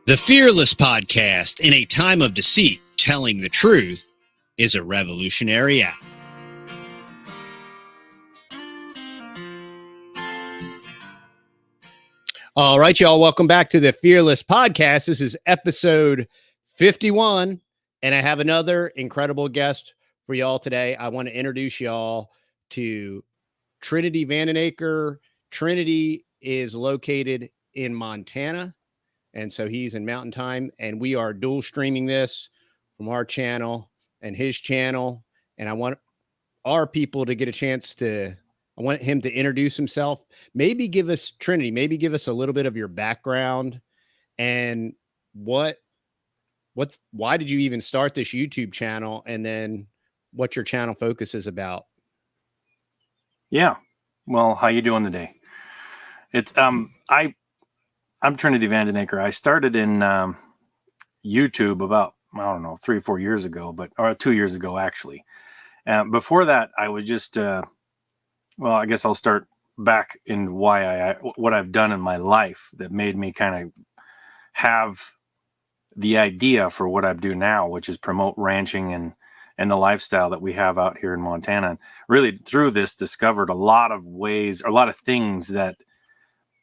The Fearless Podcast, in a time of deceit, telling the truth, is a revolutionary act. All right, y'all, welcome back to the Fearless Podcast. This is episode 51, and I have another incredible guest for y'all today. I want to introduce y'all to Trinity Vandenaker. Trinity is located in Montana. And so he's in Mountain Time, and we are dual streaming this from our channel and his channel. And I want our people to get a chance I want him to introduce himself. Maybe give us, Trinity, maybe give us a little bit of your background and why did you even start this YouTube channel, and then what your channel focus is about. Yeah. Well, how you doing today? It's, I'm Trinity Vandenaker. I started in YouTube about, I don't know, 3 or 4 years ago, or 2 years ago, actually. Before that, I was just, I guess I'll start back in what I've done in my life that made me kind of have the idea for what I do now, which is promote ranching and the lifestyle that we have out here in Montana. And really through this discovered a lot of ways, or a lot of things that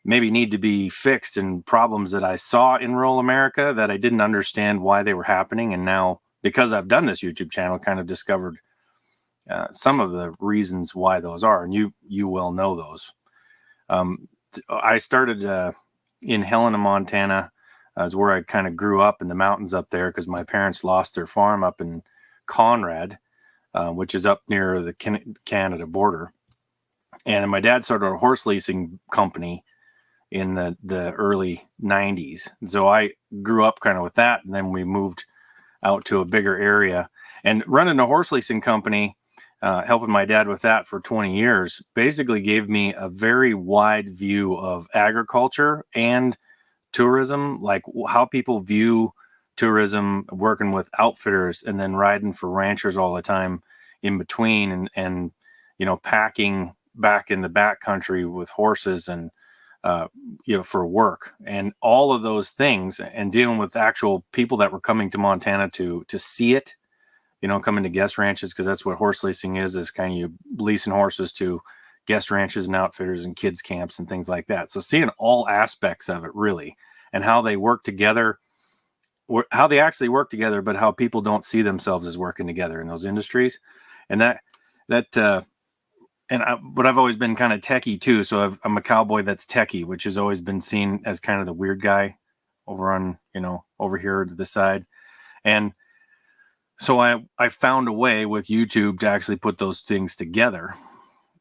maybe need to be fixed, and problems that I saw in rural America that I didn't understand why they were happening. And now, because I've done this YouTube channel, kind of discovered some of the reasons why those are. And you well know those. I started in Helena, Montana, is where I kind of grew up in the mountains up there, because my parents lost their farm up in Conrad, which is up near the Canada border. And my dad started a horse leasing company in the early 90s. So I grew up kind of with that. And then we moved out to a bigger area, and running a horse leasing company, helping my dad with that for 20 years, basically gave me a very wide view of agriculture and tourism, like how people view tourism, working with outfitters and then riding for ranchers all the time in between, and packing back in the backcountry with horses and for work, and all of those things, and dealing with actual people that were coming to Montana to see it, coming to guest ranches, because that's what horse leasing is kind of you leasing horses to guest ranches and outfitters and kids camps and things like that. So seeing all aspects of it, really, and how they work together, or how they actually work together, but how people don't see themselves as working together in those industries. And but I've always been kind of techie too. So I'm a cowboy that's techie, which has always been seen as kind of the weird guy over here to the side. And so I found a way with YouTube to actually put those things together.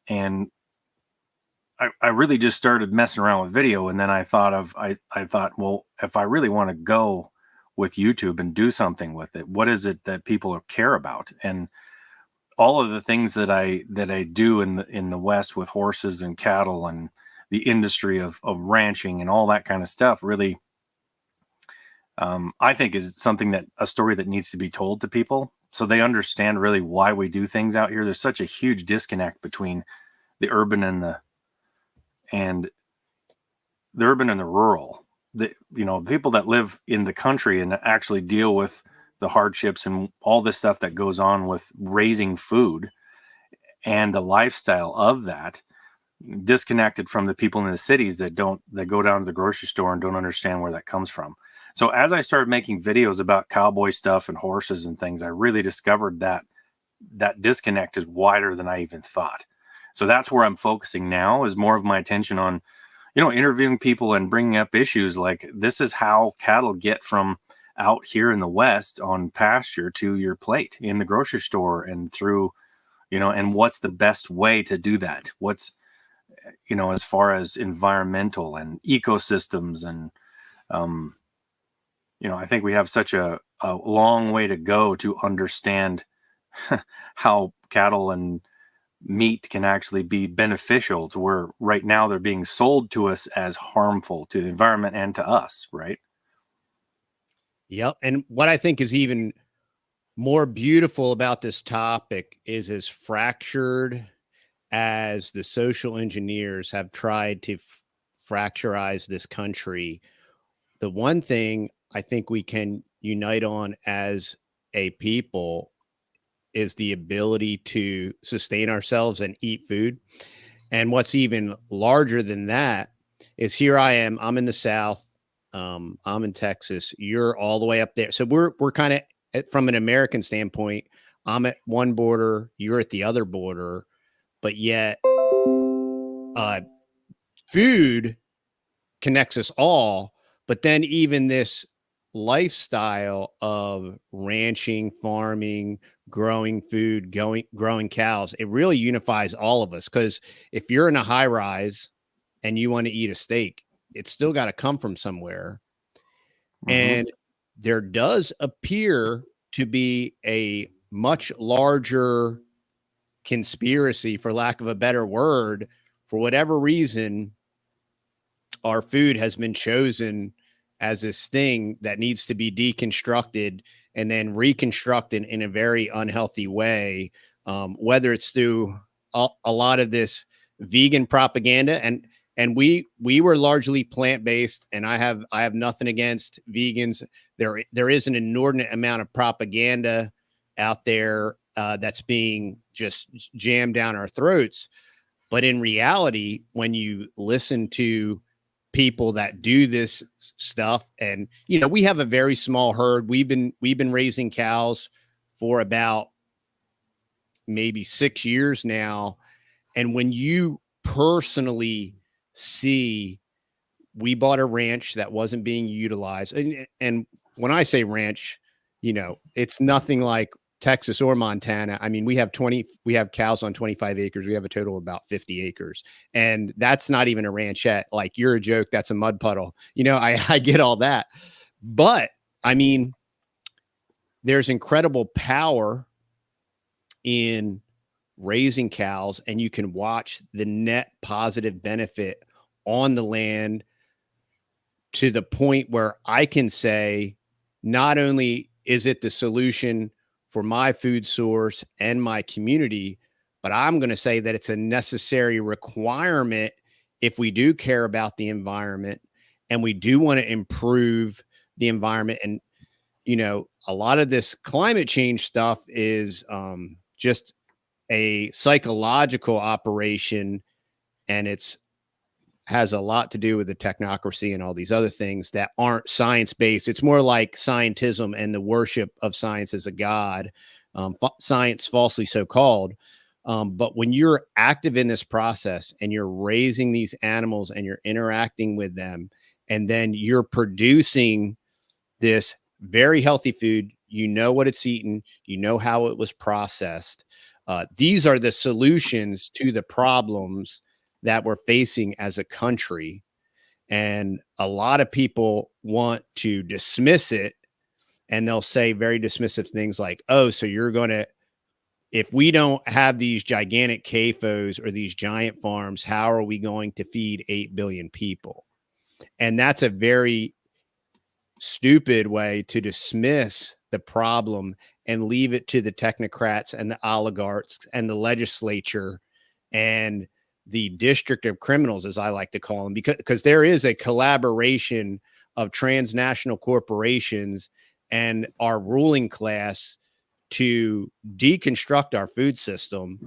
And I really just started messing around with video. And then I thought, well, if I really want to go with YouTube and do something with it, what is it that people care about? And all of the things that I do in the West with horses and cattle and the industry of ranching and all that kind of stuff, really, I think is a story that needs to be told to people, so they understand really why we do things out here. There's such a huge disconnect between the urban and the rural. The people that live in the country and actually deal with the hardships and all this stuff that goes on with raising food and the lifestyle of that, disconnected from the people in the cities that go down to the grocery store and don't understand where that comes from. So as I started making videos about cowboy stuff and horses and things, I really discovered that disconnect is wider than I even thought. So that's where I'm focusing now, is more of my attention on, interviewing people and bringing up issues like, this is how cattle get from out here in the West on pasture to your plate in the grocery store, and through, and what's the best way to do that? What's, as far as environmental and ecosystems, and, I think we have such a long way to go to understand how cattle and meat can actually be beneficial, to where right now they're being sold to us as harmful to the environment and to us, right? Yep. And what I think is even more beautiful about this topic is, as fractured as the social engineers have tried to fracturize this country, the one thing I think we can unite on as a people is the ability to sustain ourselves and eat food. And what's even larger than that is here I am. I'm in the South. I'm in Texas. You're all the way up there. So we're kind of from an American standpoint. I'm at one border. You're at the other border, but yet uh, food connects us all. But then even this lifestyle of ranching, farming, growing food, growing cows, it really unifies all of us. Because if you're in a high rise and you want to eat a steak, it's still got to come from somewhere. And there does appear to be a much larger conspiracy, for lack of a better word, for whatever reason our food has been chosen as this thing that needs to be deconstructed and then reconstructed in a very unhealthy way, whether it's through a lot of this vegan propaganda. And we were largely plant-based, and I have nothing against vegans. There is an inordinate amount of propaganda out there that's being just jammed down our throats. But in reality, when you listen to people that do this stuff, and we have a very small herd. We've been raising cows for about maybe 6 years now. And when you personally see, we bought a ranch that wasn't being utilized. And when I say ranch, it's nothing like Texas or Montana. I mean, we have cows on 25 acres. We have a total of about 50 acres. And that's not even a ranchette. Like, you're a joke. That's a mud puddle. I get all that. But I mean, there's incredible power in raising cows, and you can watch the net positive benefit on the land to the point where I can say, not only is it the solution for my food source and my community, but I'm going to say that it's a necessary requirement if we do care about the environment and we do want to improve the environment. And, a lot of this climate change stuff is just a psychological operation, and has a lot to do with the technocracy and all these other things that aren't science-based. It's more like scientism and the worship of science as a god, science falsely so-called. But when you're active in this process and you're raising these animals and you're interacting with them, and then you're producing this very healthy food, what it's eaten, how it was processed. These are the solutions to the problems that we're facing as a country. And a lot of people want to dismiss it, and they'll say very dismissive things like, oh, so if we don't have these gigantic CAFOs or these giant farms, how are we going to feed 8 billion people? And that's a very stupid way to dismiss the problem and leave it to the technocrats and the oligarchs and the legislature and the district of criminals, as I like to call them, because there is a collaboration of transnational corporations and our ruling class to deconstruct our food system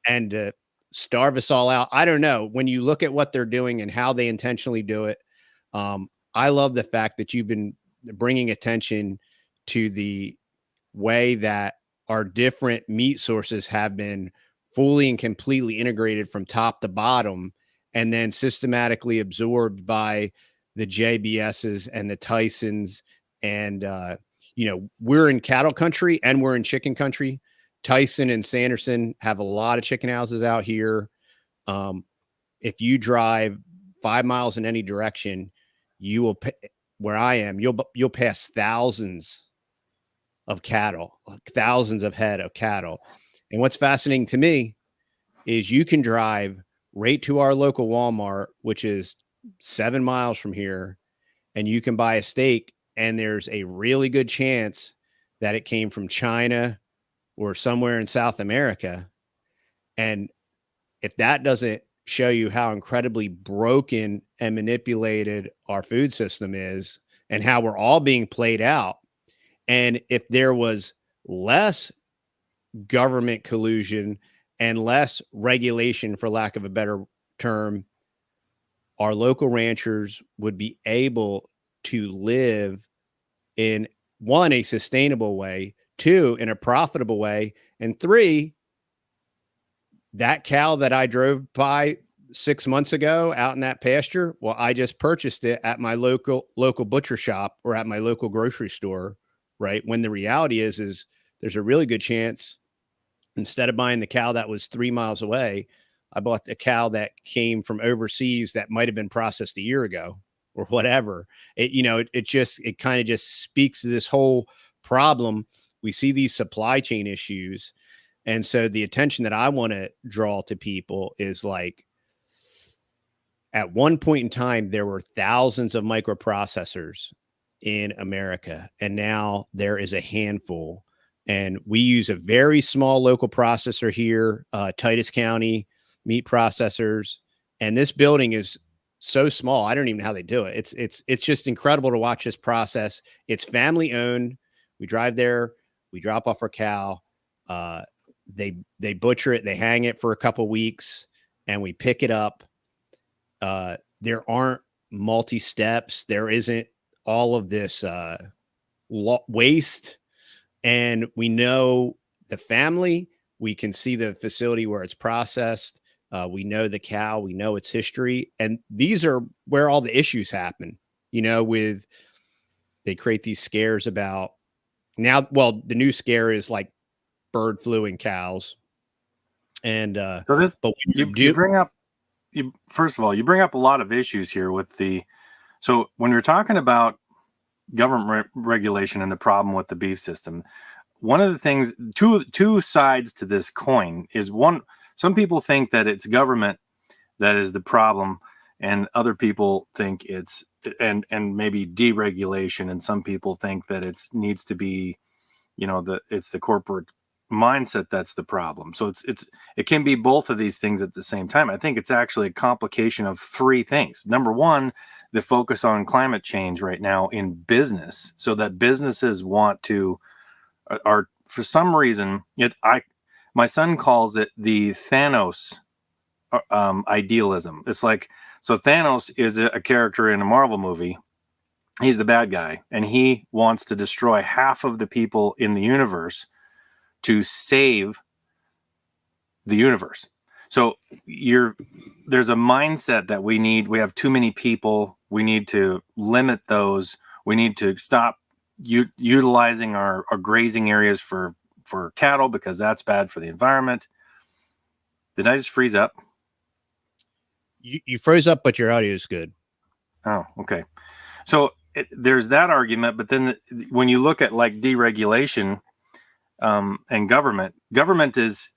and to starve us all out. I don't know. When you look at what they're doing and how they intentionally do it, I love the fact that you've been bringing attention to the way that our different meat sources have been fully and completely integrated from top to bottom, and then systematically absorbed by the JBSs and the Tysons. And, we're in cattle country and we're in chicken country. Tyson and Sanderson have a lot of chicken houses out here. If you drive 5 miles in any direction, you will where I am, you'll pass thousands of cattle, thousands of head of cattle. And what's fascinating to me is you can drive right to our local Walmart, which is 7 miles from here, and you can buy a steak, and there's a really good chance that it came from China or somewhere in South America. And if that doesn't show you how incredibly broken and manipulated our food system is, and how we're all being played out. And if there was less government collusion and less regulation, for lack of a better term, our local ranchers would be able to live in, one, a sustainable way, two, in a profitable way, and three, that cow that I drove by 6 months ago out in that pasture, well, I just purchased it at my local butcher shop or at my local grocery store, right? When the reality is there's a really good chance, instead of buying the cow that was 3 miles away, I bought the cow that came from overseas that might have been processed a year ago or whatever. It kind of just speaks to this whole problem. We see these supply chain issues. And so the attention that I want to draw to people is like, at one point in time, there were thousands of microprocessors in America, and now there is a handful. And we use a very small local processor here, Titus County Meat Processors. And this building is so small, I don't even know how they do it. It's just incredible to watch this process. It's family owned. We drive there, we drop off our cow. They butcher it, they hang it for a couple weeks, and we pick it up. There aren't multi steps. There isn't all of this waste. And we know the family. We can see the facility where it's processed. We know the cow. We know its history. And these are where all the issues happen. They create these scares about now. Well, the new scare is like bird flu in cows. And but you bring up. First of all, you bring up a lot of issues here so when we're talking about government regulation and the problem with the beef system, one of the things, two sides to this coin is one, some people think that it's government that is the problem, and other people think it's, and maybe deregulation, and some people think that it needs to be, it's the corporate mindset that's the problem. So it can be both of these things at the same time. I think it's actually a complication of three things. Number one, the focus on climate change right now in business, so that businesses want to are for some reason my son calls it the Thanos idealism. It's like, so Thanos is a character in a Marvel movie. He's the bad guy, and he wants to destroy half of the people in the universe to save the universe. So there's a mindset that we have too many people. We need to limit those. We need to stop utilizing our grazing areas for cattle, because that's bad for the environment. Did I just freeze up? You froze up, but your audio is good. Oh, okay. So there's that argument, but then when you look at like deregulation, and government is,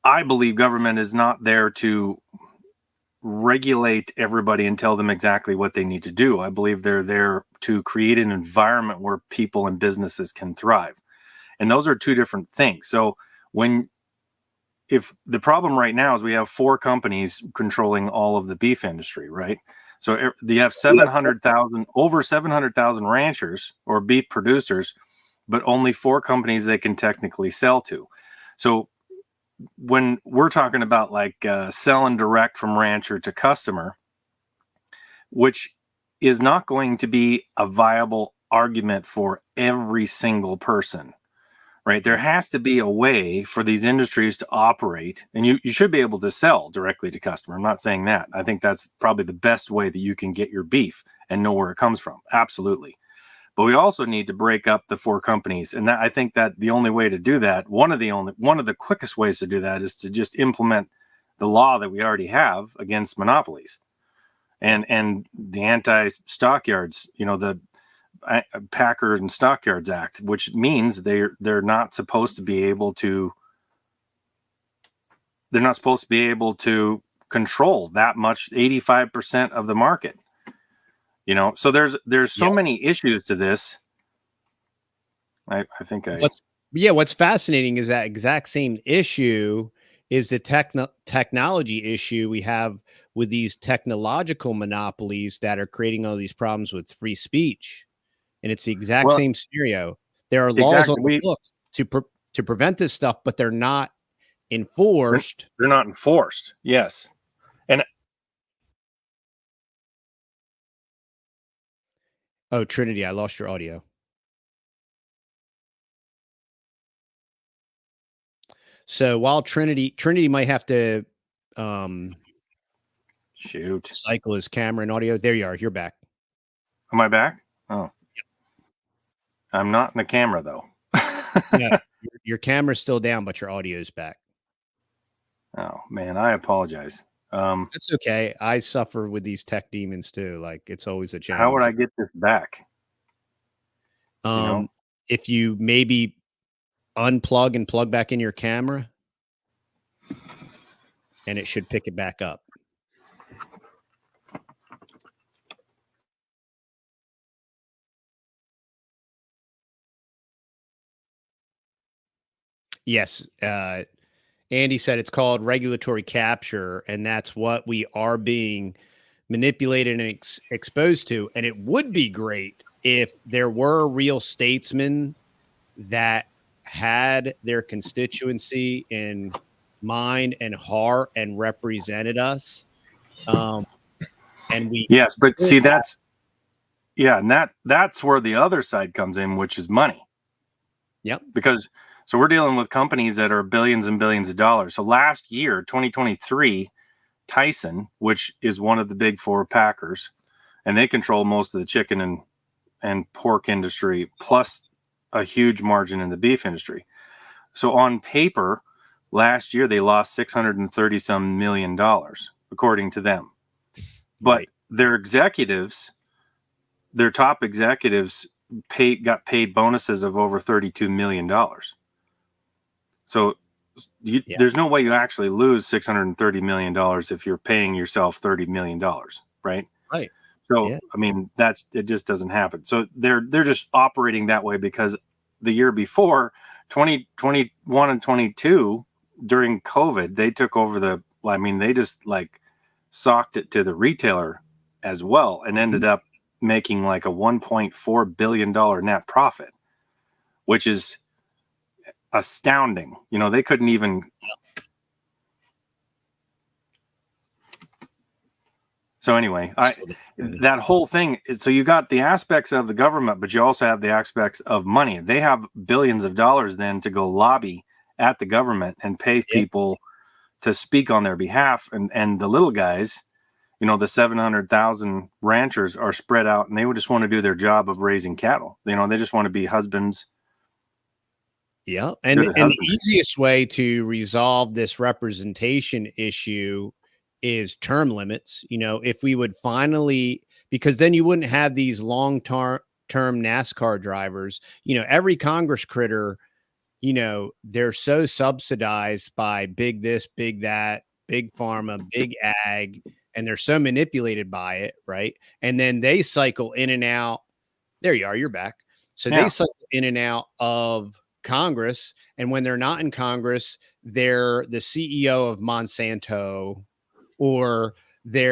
I believe government is not there to regulate everybody and tell them exactly what they need to do. I believe they're there to create an environment where people and businesses can thrive. And those are two different things. So if the problem right now is we have 4 companies controlling all of the beef industry, right? So you have over 700,000 ranchers or beef producers, but only 4 companies they can technically sell to. So when we're talking about like selling direct from rancher to customer, which is not going to be a viable argument for every single person, right? There has to be a way for these industries to operate, and you should be able to sell directly to customer. I'm not saying that. I think that's probably the best way that you can get your beef and know where it comes from. Absolutely. But we also need to break up the 4 companies. And I think that the only way to do that, one of the quickest ways to do that, is to just implement the law that we already have against monopolies and the anti-stockyards, the Packers and Stockyards Act, which means they're not supposed to be able to control that much, 85% of the market. So there's so many issues to this. What's fascinating is that exact same issue is the technology issue we have with these technological monopolies that are creating all these problems with free speech. And it's the exact same scenario. There are laws on the books to prevent this stuff, but they're not enforced. They're not enforced. Yes. And oh, Trinity, I lost your audio. So while Trinity might have to cycle his camera and audio. There you are. You're back. Am I back? Oh. Yep. I'm not in the camera though. Yeah, your camera's still down, but your audio is back. Oh man, I apologize. That's okay. I suffer with these tech demons too. Like, it's always a challenge. How would I get this back? If you maybe unplug and plug back in your camera, and it should pick it back up. Yes. Andy said it's called regulatory capture, and that's what we are being manipulated and exposed to. And it would be great if there were real statesmen that had their constituency in mind and heart and represented us. And we, yes, but see, that's where the other side comes in, which is money. Yep. Because so we're dealing with companies that are billions and billions of dollars. So last year, 2023, Tyson, which is one of the big four packers, and they control most of the chicken and pork industry, plus a huge margin in the beef industry. So on paper, last year they lost $630 million, according to them. But their executives, their top executives, got paid bonuses of over $32 million. So there's no way you actually lose $630 million if you're paying yourself $30 million, right? Right. So, I mean, it just doesn't happen. So they're just operating that way because the year before, 2021 and 22, during COVID, they took over they just like socked it to the retailer as well and ended up making like a $1.4 billion net profit, which is astounding. They couldn't even. So anyway, that whole thing. So you got the aspects of the government, but you also have the aspects of money. They have billions of dollars then to go lobby at the government and pay people to speak on their behalf. And the little guys, the 700,000 ranchers are spread out, and they would just want to do their job of raising cattle. They just want to be husbands. Yeah. And the easiest way to resolve this representation issue is term limits. If we would finally, because then you wouldn't have these long-term NASCAR drivers. Every Congress critter, they're so subsidized by big this, big that, big pharma, big ag, and they're so manipulated by it, right? And then they cycle in and out. There you are. You're back. So they cycle in and out of Congress, and when they're not in Congress, they're the CEO of Monsanto, or they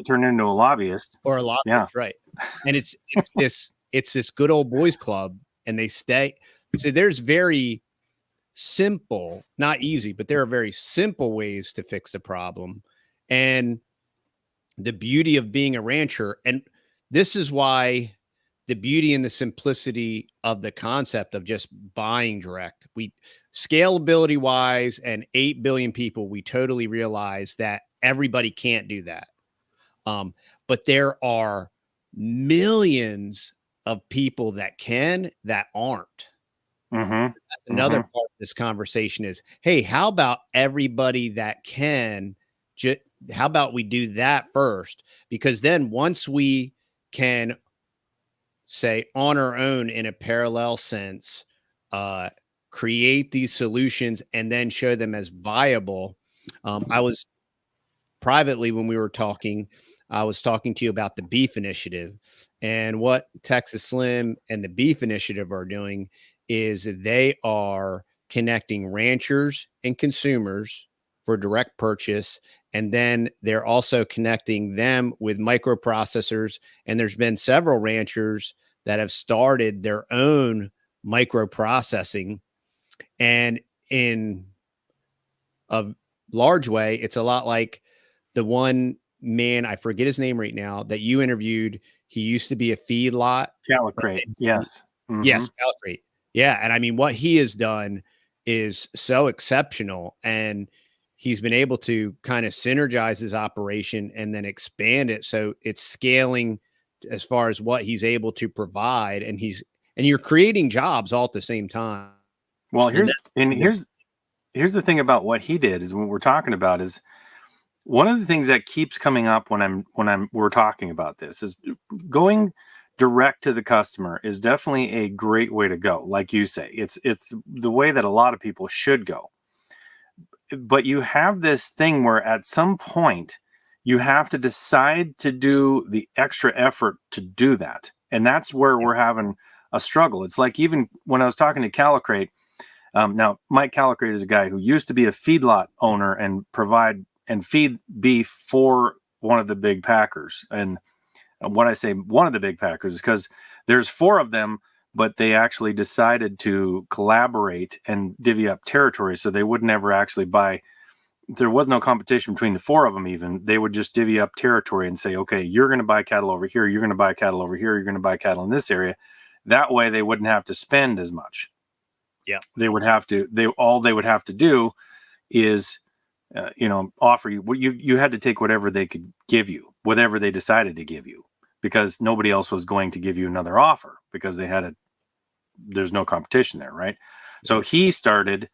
turn into a lobbyist, right? And it's this good old boys club, and they stay. So there's very simple, not easy, but there are very simple ways to fix the problem. And the beauty of being a rancher, and this is why the beauty and the simplicity of the concept of just buying direct, scalability wise, and 8 billion people, we totally realize that everybody can't do that. But there are millions of people that aren't. That's another part of this conversation is, hey, how about everybody that can, how about we do that first? Because then once we can say on our own in a parallel sense, create these solutions and then show them as viable. I was privately, when we were talking, I was talking to you about the beef initiative, and what Texas Slim and the beef initiative are doing is they are connecting ranchers and consumers for direct purchase. And then they're also connecting them with microprocessors. And there's been several ranchers that have started their own microprocessing. And in a large way, it's a lot like the one man, I forget his name right now, that you interviewed. He used to be a feedlot. Calicrate. Yes. Mm-hmm. Yes, Calicrate. Yeah. And I mean, what he has done is so exceptional. And he's been able to kind of synergize his operation and then expand it. So it's scaling as far as what he's able to provide. And you're creating jobs all at the same time. Well, here's the thing about what he did is what we're talking about is one of the things that keeps coming up when we're talking about this is going direct to the customer is definitely a great way to go. Like you say, it's the way that a lot of people should go. But you have this thing where at some point you have to decide to do the extra effort to do that. And that's where we're having a struggle. It's like even when I was talking to Calicrate, now Mike Calicrate is a guy who used to be a feedlot owner and provide and feed beef for one of the big packers. And when I say one of the big packers is because there's 4 of them, but they actually decided to collaborate and divvy up territory. So they would never actually buy. There was no competition between the 4 of them even. They would just divvy up territory and say, okay, you're going to buy cattle over here. You're going to buy cattle over here. You're going to buy cattle in this area. That way they wouldn't have to spend as much. Yeah. All they would have to do is, offer you, you had to take whatever they could give you, whatever they decided to give you, because nobody else was going to give you another offer because there's no competition there. Right. So he started,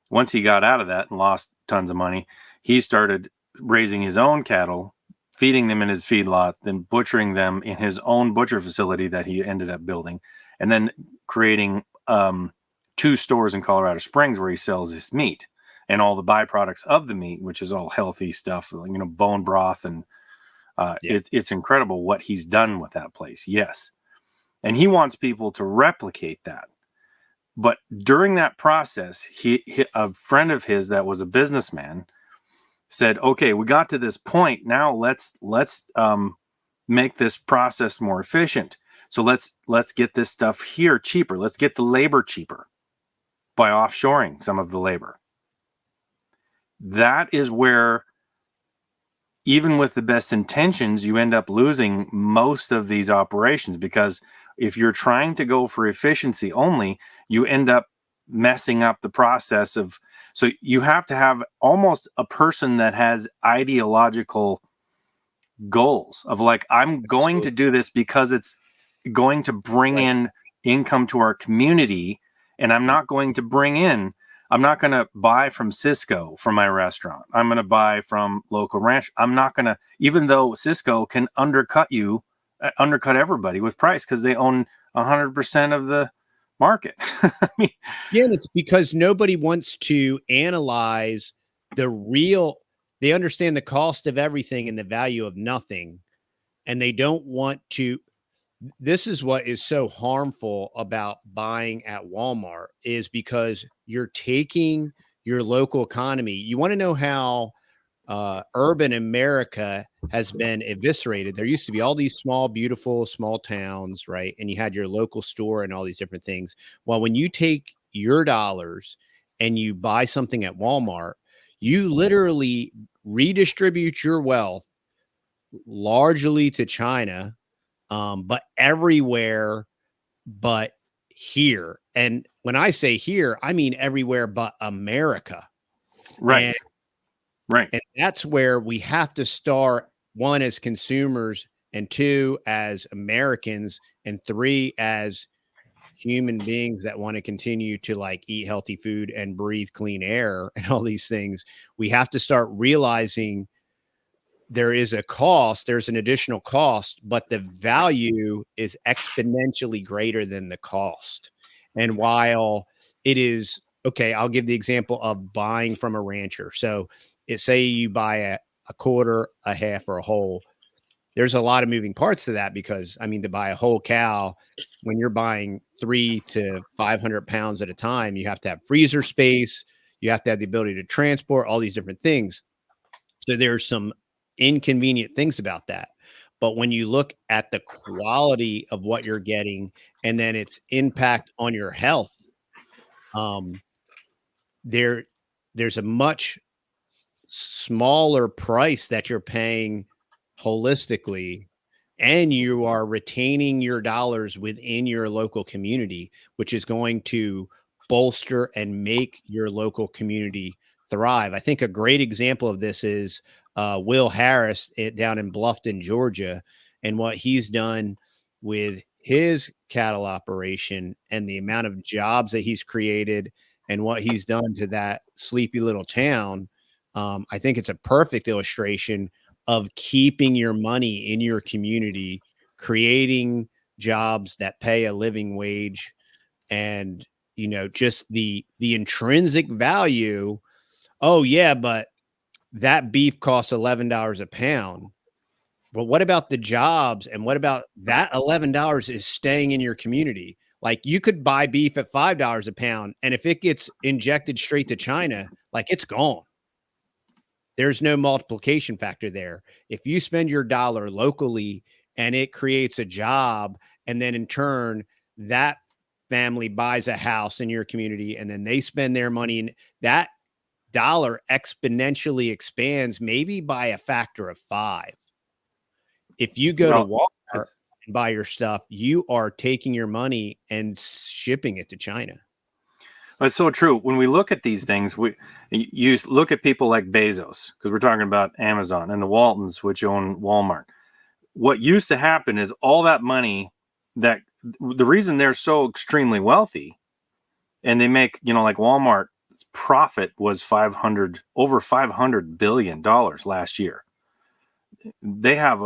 once he got out of that and lost tons of money, he started raising his own cattle, feeding them in his feedlot, then butchering them in his own butcher facility that he ended up building, and then creating 2 stores in Colorado Springs where he sells his meat and all the byproducts of the meat, which is all healthy stuff, bone broth. And it's incredible what he's done with that place. Yes. And he wants people to replicate that. But during that process, a friend of his that was a businessman said, okay, we got to this point. Now let's make this process more efficient. So let's get this stuff here cheaper. Let's get the labor cheaper by offshoring some of the labor. That is where, even with the best intentions, you end up losing most of these operations, because if you're trying to go for efficiency only, you end up messing up the process of, so you have to have almost a person that has ideological goals of like, I'm going to do this because it's going to bring in income to our community. And I'm not going to buy from Cisco for my restaurant. I'm going to buy from local ranch. I'm not going to, even though Cisco can undercut everybody with price because they own 100% of the market. I mean, yeah, and it's because nobody wants to analyze they understand the cost of everything and the value of nothing. And they don't want to. This is what is so harmful about buying at Walmart, is because you're taking your local economy. You want to know how urban America has been eviscerated. There used to be all these small, beautiful, small towns, right? And you had your local store and all these different things. Well, when you take your dollars and you buy something at Walmart, you literally redistribute your wealth largely to China, but everywhere but here. And when I say here, I mean everywhere but America. Right. And that's where we have to start, 1, as consumers, and 2, as Americans, and 3, as human beings that want to continue to eat healthy food and breathe clean air and all these things. We have to start realizing there is a cost, there's an additional cost, but the value is exponentially greater than the cost. And while it is, okay, I'll give the example of buying from a rancher. So say you buy a quarter, a half, or a whole. There's a lot of moving parts to that, because to buy a whole cow, when you're buying 300 to 500 pounds at a time, you have to have freezer space. You have to have the ability to transport, all these different things. So there's some inconvenient things about that. But when you look at the quality of what you're getting and then its impact on your health, um, there's a much smaller price that you're paying holistically, and you are retaining your dollars within your local community, which is going to bolster and make your local community thrive. I think a great example of this is Will Harris down in Bluffton, Georgia, and what he's done with his cattle operation and the amount of jobs that he's created and what he's done to that sleepy little town. I think it's a perfect illustration of keeping your money in your community, creating jobs that pay a living wage, and just the intrinsic value. Oh yeah, but that beef costs $11 a pound. But what about the jobs, and what about that $11 is staying in your community? Like, you could buy beef at $5 a pound, and if it gets injected straight to China, like, it's gone. There's no multiplication factor there. If you spend your dollar locally and it creates a job, and then in turn that family buys a house in your community, and then they spend their money, and that dollar exponentially expands, maybe by a factor of 5. If you go to Walmart and buy your stuff, you are taking your money and shipping it to China. It's so true. When we look at these things, you look at people like Bezos, because we're talking about Amazon, and the Waltons, which own Walmart. What used to happen is all that money, that the reason they're so extremely wealthy, and they make, like Walmart's profit was over $500 billion last year. They have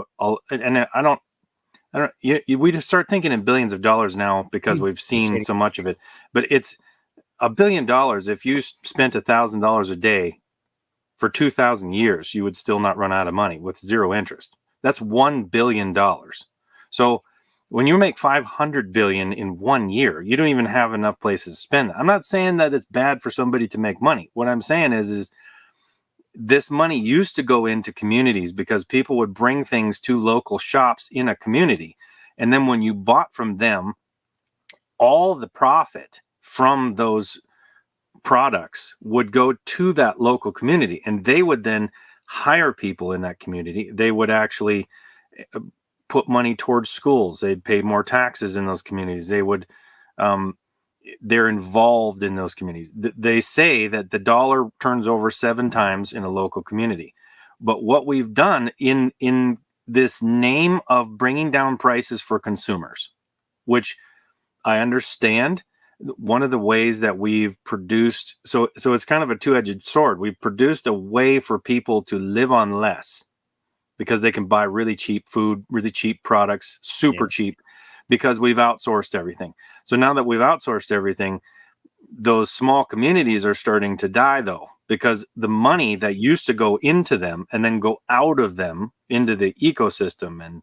we just start thinking in billions of dollars now because we've seen so much of it, but it's $1 billion. If you spent $1,000 a day for 2,000 years, you would still not run out of money with zero interest. That's $1 billion. So when you make 500 billion in 1 year, you don't even have enough places to spend that. I'm not saying that it's bad for somebody to make money. What I'm saying is this money used to go into communities because people would bring things to local shops in a community. And then when you bought from them, all the profit from those products would go to that local community, and they would then hire people in that community. They would actually put money towards schools. They'd pay more taxes in those communities. They would, they're involved in those communities. They say that the dollar turns over 7 times in a local community. But what we've done in this name of bringing down prices for consumers, which I understand, one of the ways that we've produced, so it's kind of a two-edged sword. We've produced a way for people to live on less because they can buy really cheap food, really cheap products, super cheap, because we've outsourced everything. So now that we've outsourced everything, those small communities are starting to die, though, because the money that used to go into them and then go out of them into the ecosystem, and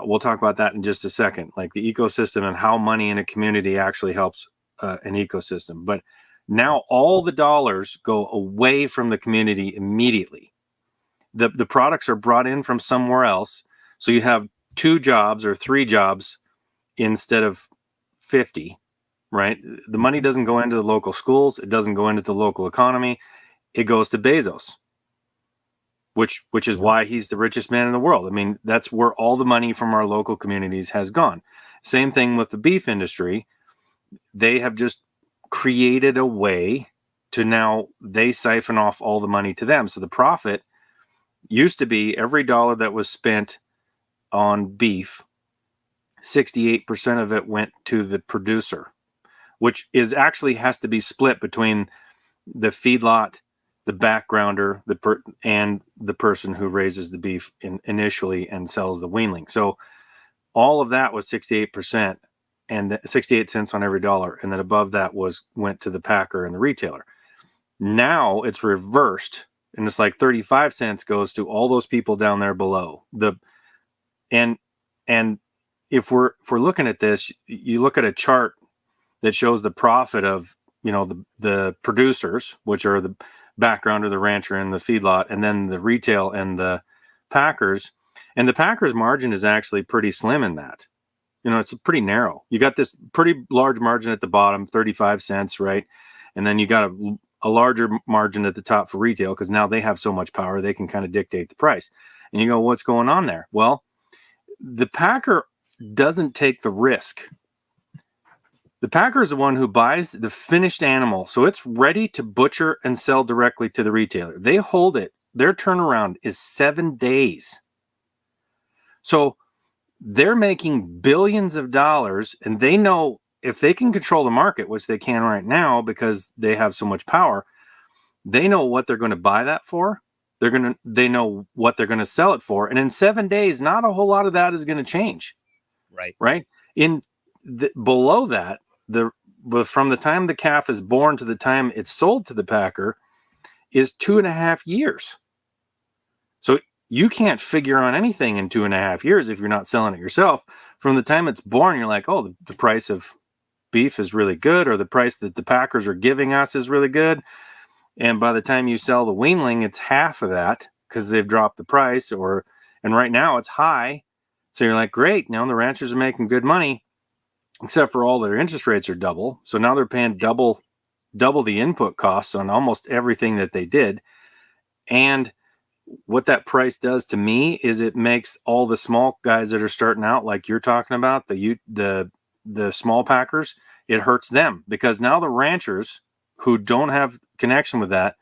we'll talk about that in just a second, like the ecosystem and how money in a community actually helps an ecosystem. But now all the dollars go away from the community immediately. The products are brought in from somewhere else. So you have 2 jobs or 3 jobs instead of 50, right? The money doesn't go into the local schools. It doesn't go into the local economy. It goes to Bezos, which is why he's the richest man in the world. I mean, that's where all the money from our local communities has gone. Same thing with the beef industry. They have just created a way to now they siphon off all the money to them. So the profit used to be every dollar that was spent on beef, 68% of it went to the producer, which is actually has to be split between the feedlot, the backgrounder, and the person who raises the beef initially and sells the weanling. So all of that was 68%, and 68 cents on every dollar, and then above that went to the packer and the retailer. Now it's reversed, and it's like 35 cents goes to all those people down there below. And if we're looking at this, you look at a chart that shows the profit of the producers, which are the background of the rancher and the feedlot, and then the retail and the packers. And the packers margin is actually pretty slim in that. It's pretty narrow. You got this pretty large margin at the bottom, 35 cents, right? And then you got a larger margin at the top for retail, because now they have so much power, they can kind of dictate the price. And you go, what's going on there? Well, the packer doesn't take the risk. The packer is the one who buys the finished animal, so it's ready to butcher and sell directly to the retailer. They hold it. Their turnaround is 7 days. So they're making billions of dollars, and they know if they can control the market, which they can right now because they have so much power, they know what they're going to buy that for. They know what they're going to sell it for. And in 7 days, not a whole lot of that is going to change. Right. Below that, from the time the calf is born to the time it's sold to the packer is 2.5 years. So you can't figure on anything in 2.5 years if you're not selling it yourself. From the time it's born, you're like, oh, the price of beef is really good, or the price that the packers are giving us is really good. And by the time you sell the weanling, it's half of that because they've dropped the price, and right now it's high. So you're like, great, now the ranchers are making good money, except for all their interest rates are double. So now they're paying double the input costs on almost everything that they did. And what that price does to me is it makes all the small guys that are starting out, like you're talking about, the small packers, it hurts them, because now the ranchers who don't have connection with that,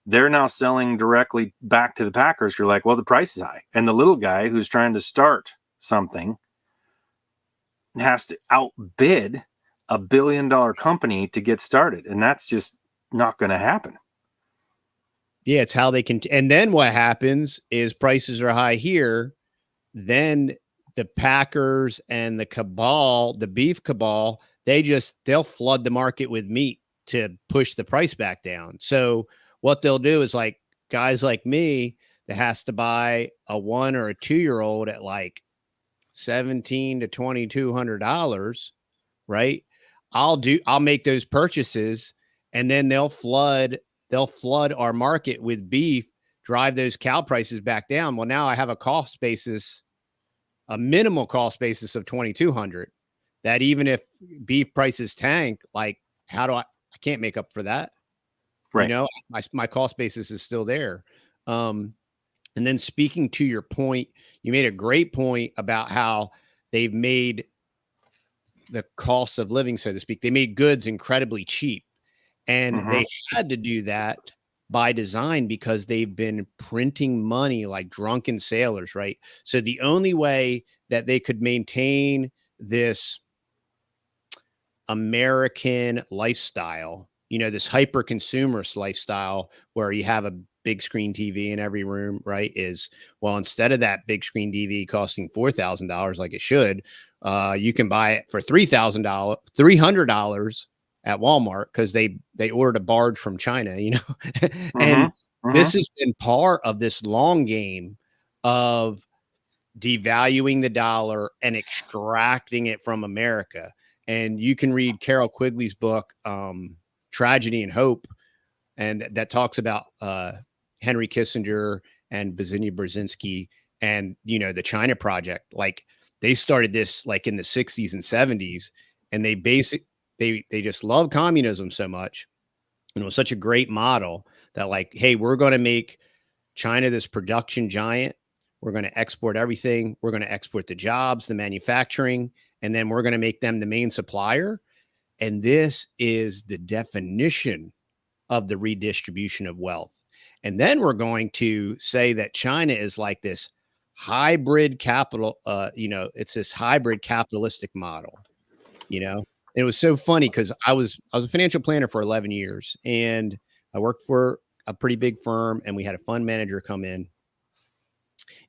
they're now selling directly back to the packers. You're like, well, the price is high. And the little guy who's trying to start something has to outbid $1 billion company to get started. And that's just not going to happen. Yeah, it's how they can. And then what happens is prices are high here. Then the packers and the cabal, the beef cabal, they'll flood the market with meat to push the price back down. So what they'll do is, like, guys like me that has to buy a 1 or a 2-year-old at like $1,700 to $2,200, right? I'll make those purchases, and then they'll flood our market with beef, drive those cow prices back down. Well, now I have a minimal cost basis of $2,200, that even if beef prices tank, like, I can't make up for that. Right. My cost basis is still there. And then, speaking to your point, you made a great point about how they've made the cost of living, so to speak, they made goods incredibly cheap. And they had to do that by design because they've been printing money like drunken sailors, right? So the only way that they could maintain this American lifestyle, this hyper consumerist lifestyle where you have a big screen TV in every room, right, is, well, instead of that big screen TV costing $4,000 like it should, you can buy it for $300 at Walmart because they ordered a barge from China, and this has been part of this long game of devaluing the dollar and extracting it from America. And you can read Carol Quigley's book, Tragedy and Hope, and that talks about Henry Kissinger and Byzhyna Brzezinski and, the China Project. Like, they started this like in the 60s and 70s, and they just love communism so much. And it was such a great model that, like, hey, we're going to make China this production giant. We're going to export everything. We're going to export the jobs, the manufacturing, and then we're going to make them the main supplier. And this is the definition of the redistribution of wealth. And then we're going to say that China is like this hybrid capital, it's this hybrid capitalistic model, And it was so funny because I was a financial planner for 11 years, and I worked for a pretty big firm, and we had a fund manager come in,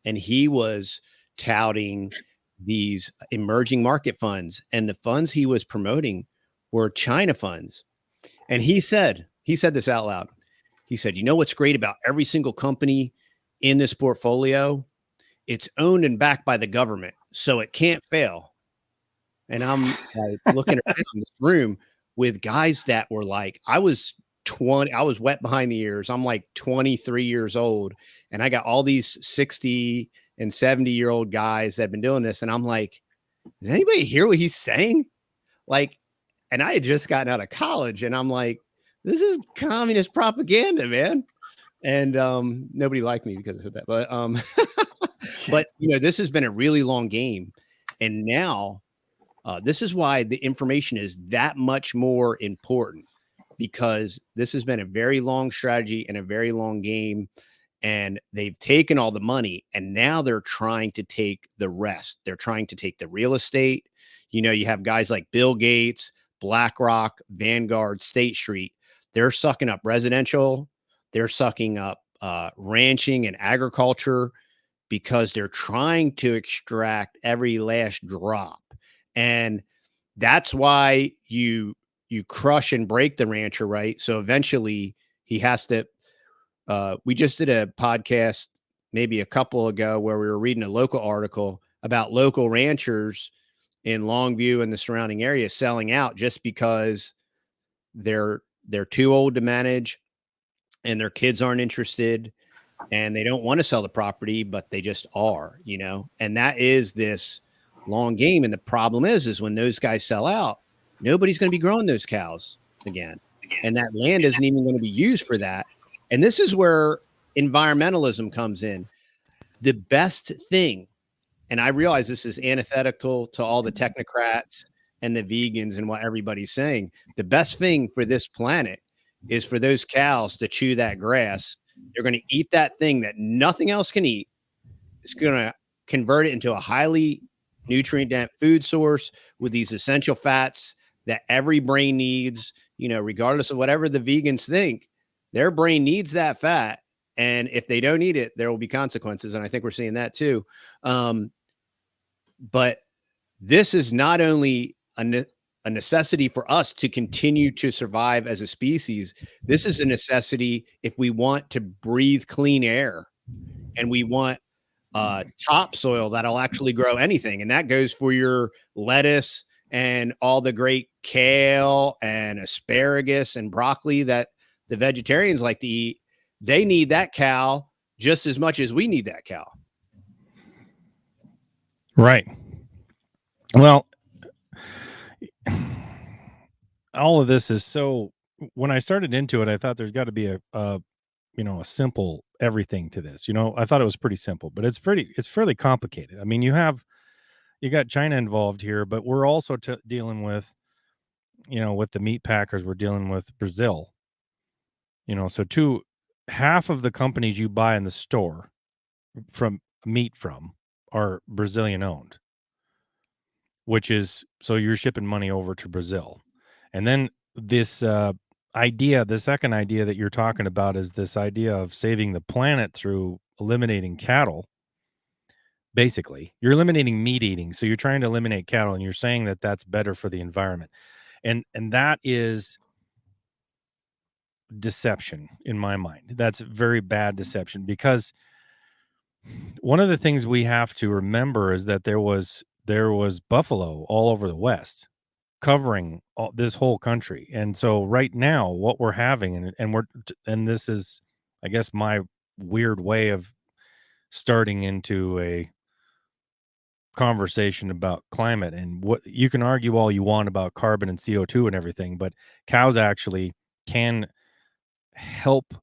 and he was touting these emerging market funds, and the funds he was promoting were China funds. And he said this out loud. He said, what's great about every single company in this portfolio? It's owned and backed by the government, so it can't fail. And I'm like looking around this room. with guys that were like, I was wet behind the ears. I'm like 23 years old, and I got all these 60 and 70-year-old guys that have been doing this. And I'm like, does anybody hear what he's saying? Like, and I had just gotten out of college, and I'm like, this is communist propaganda, man. And nobody liked me because I said that. But but this has been a really long game. And now this is why the information is that much more important, because this has been a very long strategy and a very long game. And they've taken all the money, and now they're trying to take the rest. They're trying to take the real estate. You have guys like Bill Gates, BlackRock, Vanguard, State Street. They're sucking up residential. They're sucking up ranching and agriculture, because they're trying to extract every last drop. And that's why you crush and break the rancher, right? So eventually he has to. We just did a podcast maybe a couple ago where we were reading a local article about local ranchers in Longview and the surrounding area selling out just because they're too old to manage, and their kids aren't interested, and they don't want to sell the property, but they just are, and that is this long game. And the problem is when those guys sell out, nobody's going to be growing those cows again. And that land isn't even going to be used for that. And this is where environmentalism comes in. The best thing, and I realize this is antithetical to all the technocrats and the vegans and what everybody's saying, the best thing for this planet is for those cows to chew that grass. They're going to eat that thing that nothing else can eat. It's going to convert it into a highly nutrient-dense food source with these essential fats that every brain needs, regardless of whatever the vegans think. Their brain needs that fat. And if they don't eat it, there will be consequences. And I think we're seeing that too. But this is not only a necessity for us to continue to survive as a species. This is a necessity if we want to breathe clean air, and we want topsoil that'll actually grow anything. And that goes for your lettuce and all the great kale and asparagus and broccoli that the vegetarians like to eat. They need that cow just as much as we need that cow. Right. Well, all of this is so, when I started into it, I thought there's got to be a simple everything to this. I thought it was pretty simple, but it's fairly complicated. I mean, you got China involved here, but we're also dealing with, with the meat packers, we're dealing with Brazil. So half of the companies you buy in the store from are Brazilian owned, which is, so you're shipping money over to Brazil. And then this the second idea that you're talking about is this idea of saving the planet through eliminating cattle. Basically, you're eliminating meat eating. So you're trying to eliminate cattle, and you're saying that that's better for the environment. And that is deception in my mind. That's very bad deception, because one of the things we have to remember is that there was buffalo all over the West, covering this whole country. And so right now what we're having, and this is, I guess, my weird way of starting into a conversation about climate, and what you can argue all you want about carbon and CO2 and everything, but cows actually can help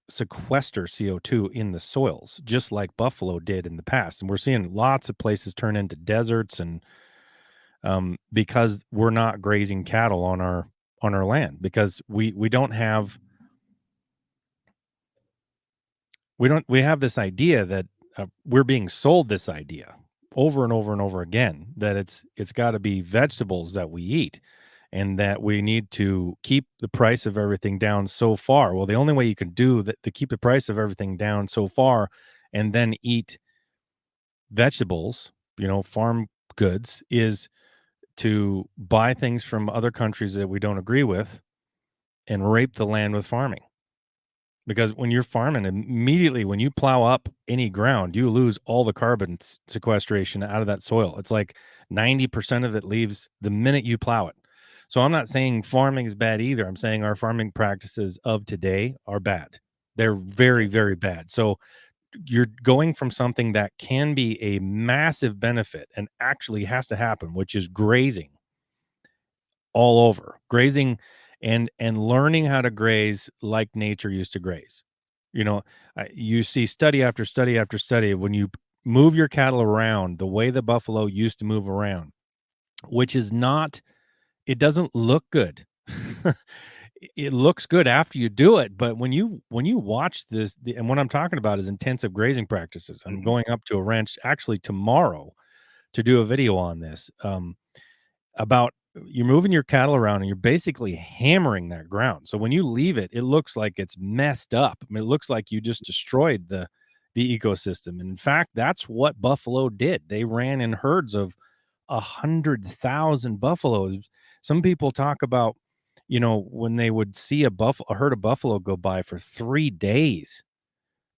sequester CO2 in the soils, just like buffalo did in the past. And we're seeing lots of places turn into deserts, and because we're not grazing cattle on our land, because we have this idea that we're being sold this idea over and over and over again, that it's got to be vegetables that we eat, and that we need to keep the price of everything down so far. Well, the only way you can do that to keep the price of everything down so far and then eat vegetables, farm goods, is to buy things from other countries that we don't agree with and rape the land with farming. Because when you're farming, immediately when you plow up any ground, you lose all the carbon sequestration out of that soil. It's like 90% of it leaves the minute you plow it. So I'm not saying farming is bad either. I'm saying our farming practices of today are bad. They're very, very bad. So you're going from something that can be a massive benefit and actually has to happen, which is grazing all over, grazing and learning how to graze like nature used to graze. You know, you see study after study after study when you move your cattle around the way the buffalo used to move around, which is not, it doesn't look good. It looks good after you do it, but when you watch this, and what I'm talking about is intensive grazing practices. I'm going up to a ranch actually tomorrow to do a video on this. About you're moving your cattle around and you're basically hammering that ground. So when you leave it, it looks like it's messed up. I mean, it looks like you just destroyed the ecosystem. And in fact, that's what buffalo did. They ran in herds of 100,000 buffaloes. Some people talk about, you know, when they would see a herd of buffalo go by for 3 days,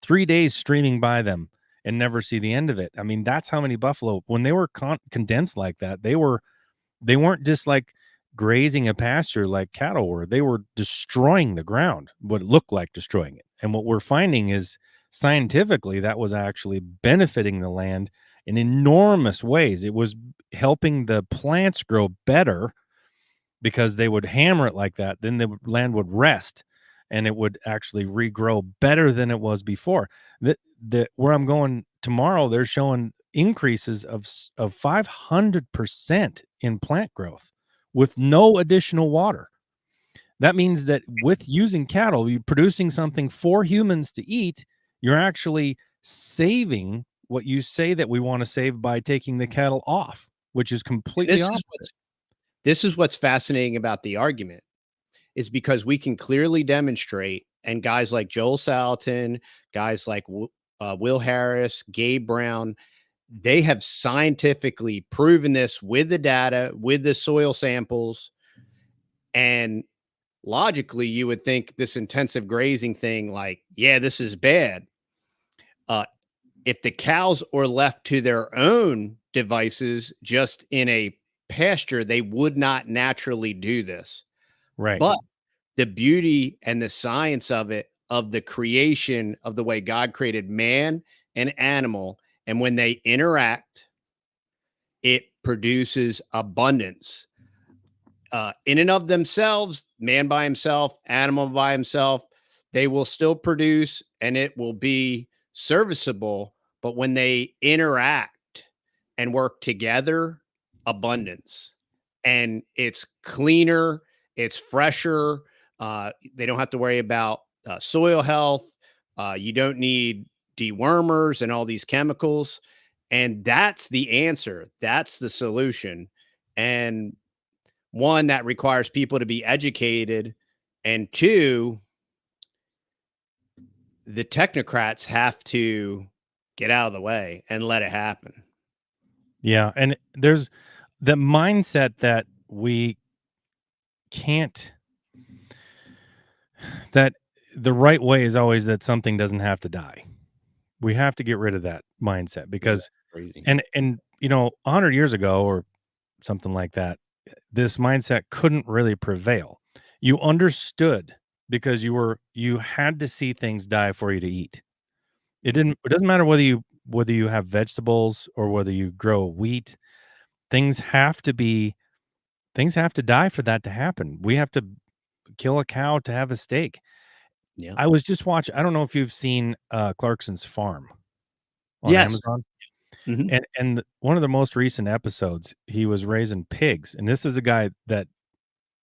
3 days streaming by them and never see the end of it. I mean, that's how many buffalo, when they were condensed like that, they weren't just like grazing a pasture like cattle were. They were destroying the ground, what looked like destroying it. And what we're finding is scientifically that was actually benefiting the land in enormous ways. It was helping the plants grow better because they would hammer it like that. Then the land would rest and it would actually regrow better than it was before. Where I'm going tomorrow, they're showing increases of 500% in plant growth with no additional water. That means that with using cattle, you're producing something for humans to eat. You're actually saving what you say that we want to save by taking the cattle off, which is completely opposite. This is what's fascinating about the argument, is because we can clearly demonstrate, and guys like Joel Salatin, guys like Will Harris, Gabe Brown, they have scientifically proven this with the data, with the soil samples. And logically, you would think this intensive grazing thing, like, yeah, this is bad. If the cows are left to their own devices, just in a pasture, they would not naturally do this. Right. But the beauty and the science of it, of the creation of the way God created man and animal, and when they interact, it produces abundance. In and of themselves, man by himself, animal by himself, they will still produce and it will be serviceable. But when they interact and work together, abundance. And it's cleaner, it's fresher. They don't have to worry about soil health. You don't need dewormers and all these chemicals. And that's the answer. That's the solution. And one, that requires people to be educated. And two, the technocrats have to get out of the way and let it happen. Yeah. And there's the mindset that we can't, that the right way is always that something doesn't have to die. We have to get rid of that mindset because, crazy. And you know, 100 years ago or something like that, this mindset couldn't really prevail. You understood because you had to see things die for you to eat. It doesn't matter whether you have vegetables or whether you grow wheat. Things have to die for that to happen. We have to kill a cow to have a steak. Yeah. I was just watching, I don't know if you've seen Clarkson's Farm on Yes. Amazon. Mhm. And one of the most recent episodes, he was raising pigs. And this is a guy that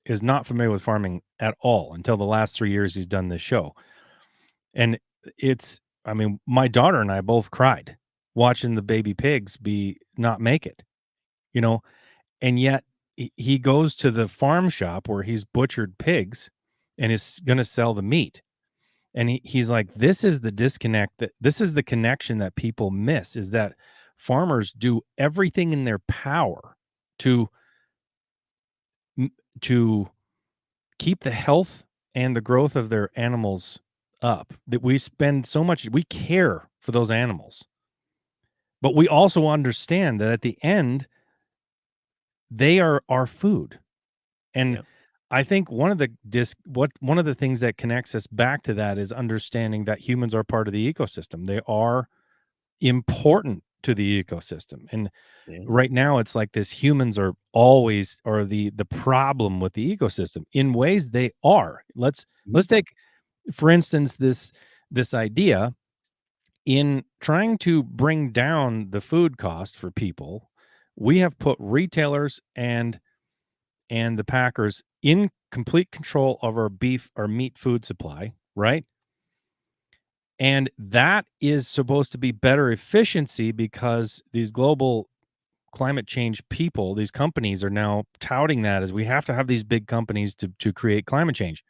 is not familiar with farming at all until the last 3 years he's done this show. And I mean, my daughter and I both cried watching the baby pigs not make it, you know, and yet he goes to the farm shop where he's butchered pigs and is going to sell the meat. And he's like, this is the disconnect, this is the connection that people miss, is that farmers do everything in their power to keep the health and the growth of their animals up, that we spend so much, we care for those animals. But we also understand that at the end, they are our food. And Yeah. I think one of the things that connects us back to that is understanding that humans are part of the ecosystem. They are important to the ecosystem. And Yeah. right now it's like this, humans are always the problem with the ecosystem. In ways they are. Let's take, for instance, this idea in trying to bring down the food cost for people. We have put retailers and the packers in complete control of our meat food supply, right? And that is supposed to be better efficiency because these global climate change people, these companies are now touting that as we have to have these big companies to create climate change.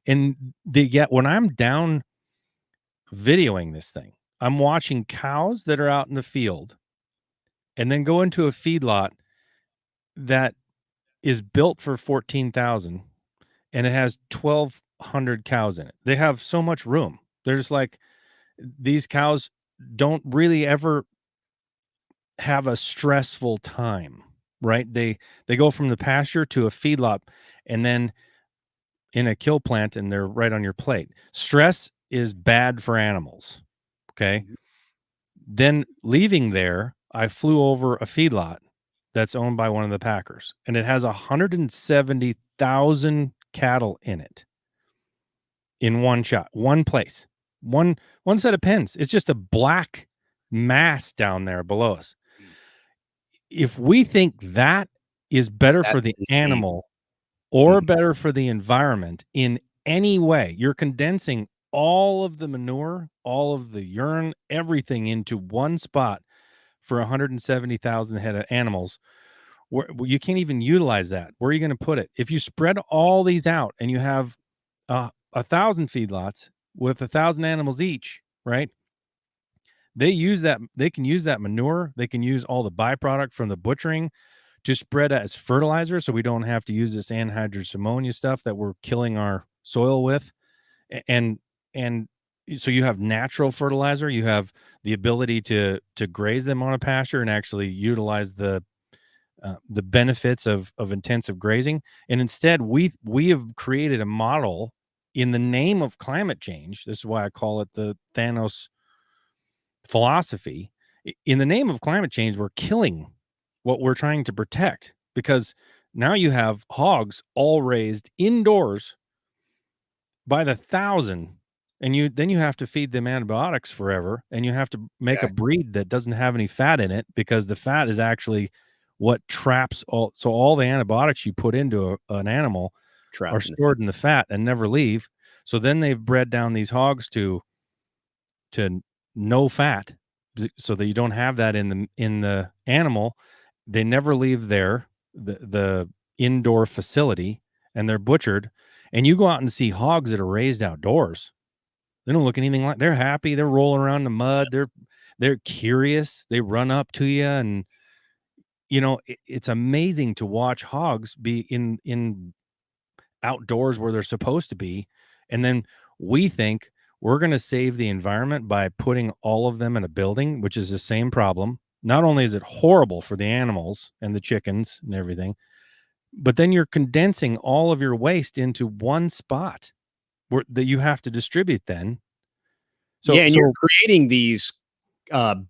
And when I'm down videoing this thing, I'm watching cows that are out in the field and then go into a feedlot that is built for 14,000 and it has 1,200 cows in it. They have so much room. There's like, these cows don't really ever have a stressful time, right? They go from the pasture to a feedlot and then in a kill plant, and they're right on your plate. Stress is bad for animals. Okay. Then leaving there, I flew over a feedlot that's owned by one of the packers, and it has 170,000 cattle in it in one shot, one place, one set of pens. It's just a black mass down there below us. If we think that is better for the animal or better for the environment in any way, you're condensing all of the manure, all of the urine, everything into one spot for 170,000 head of animals. Where you can't even utilize that. Where are you going to put it? If you spread all these out and you have 1,000 feedlots with 1,000 animals each, right? They can use that manure. They can use all the byproduct from the butchering to spread as fertilizer, so we don't have to use this anhydrous ammonia stuff that we're killing our soil with. And so you have natural fertilizer. You have the ability to graze them on a pasture and actually utilize the benefits of intensive grazing. And instead, we have created a model in the name of climate change. This is why I call it the Thanos philosophy. In the name of climate change, we're killing what we're trying to protect, because now you have hogs all raised indoors by the thousand, and you have to feed them antibiotics forever, and you have to make a breed that doesn't have any fat in it, because the fat is actually what traps all the antibiotics you put into an animal are stored in the fat and never leave. So then they've bred down these hogs to no fat, so that you don't have that in the animal. They never leave the indoor facility, and they're butchered. And you go out and see hogs that are raised outdoors. They don't look anything like, they're happy. They're rolling around in the mud. They're curious. They run up to you, and it's amazing to watch hogs be in outdoors where they're supposed to be. And then we think we're going to save the environment by putting all of them in a building, which is the same problem. Not only is it horrible for the animals and the chickens and everything, but then you're condensing all of your waste into one spot that you have to distribute then. So you're creating these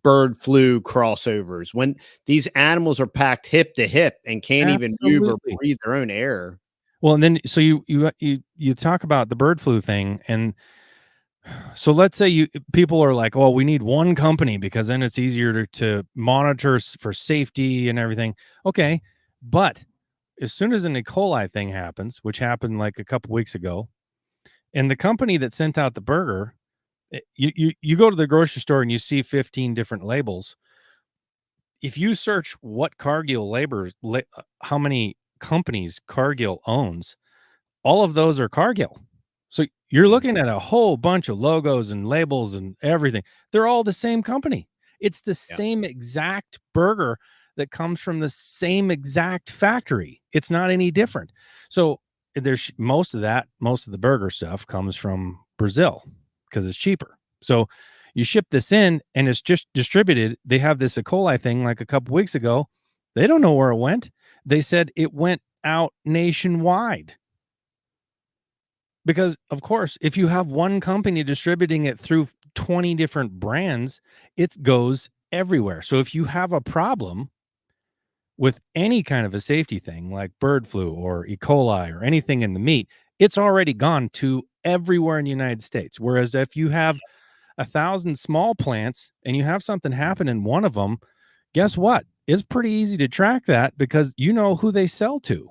bird flu crossovers when these animals are packed hip to hip and can't even move or breathe their own air. Well, and then so you talk about the bird flu thing, and so let's say people are like, "Oh, we need one company because then it's easier to monitor for safety and everything." Okay, but as soon as an E. coli thing happens, which happened like a couple weeks ago, and the company that sent out the burger, you go to the grocery store and you see 15 different labels. If you search what Cargill how many companies Cargill owns, all of those are Cargill. So you're looking at a whole bunch of logos and labels and everything. They're all the same company. It's the same exact burger that comes from the same exact factory. It's not any different. So there's most of the burger stuff comes from Brazil because it's cheaper. So you ship this in and it's just distributed. They have this E. coli thing like a couple weeks ago. They don't know where it went. They said it went out nationwide. Because, of course, if you have one company distributing it through 20 different brands, it goes everywhere. So if you have a problem with any kind of a safety thing like bird flu or E. coli or anything in the meat, it's already gone to everywhere in the United States. Whereas if you have 1,000 small plants and you have something happen in one of them, guess what? It's pretty easy to track that because you know who they sell to.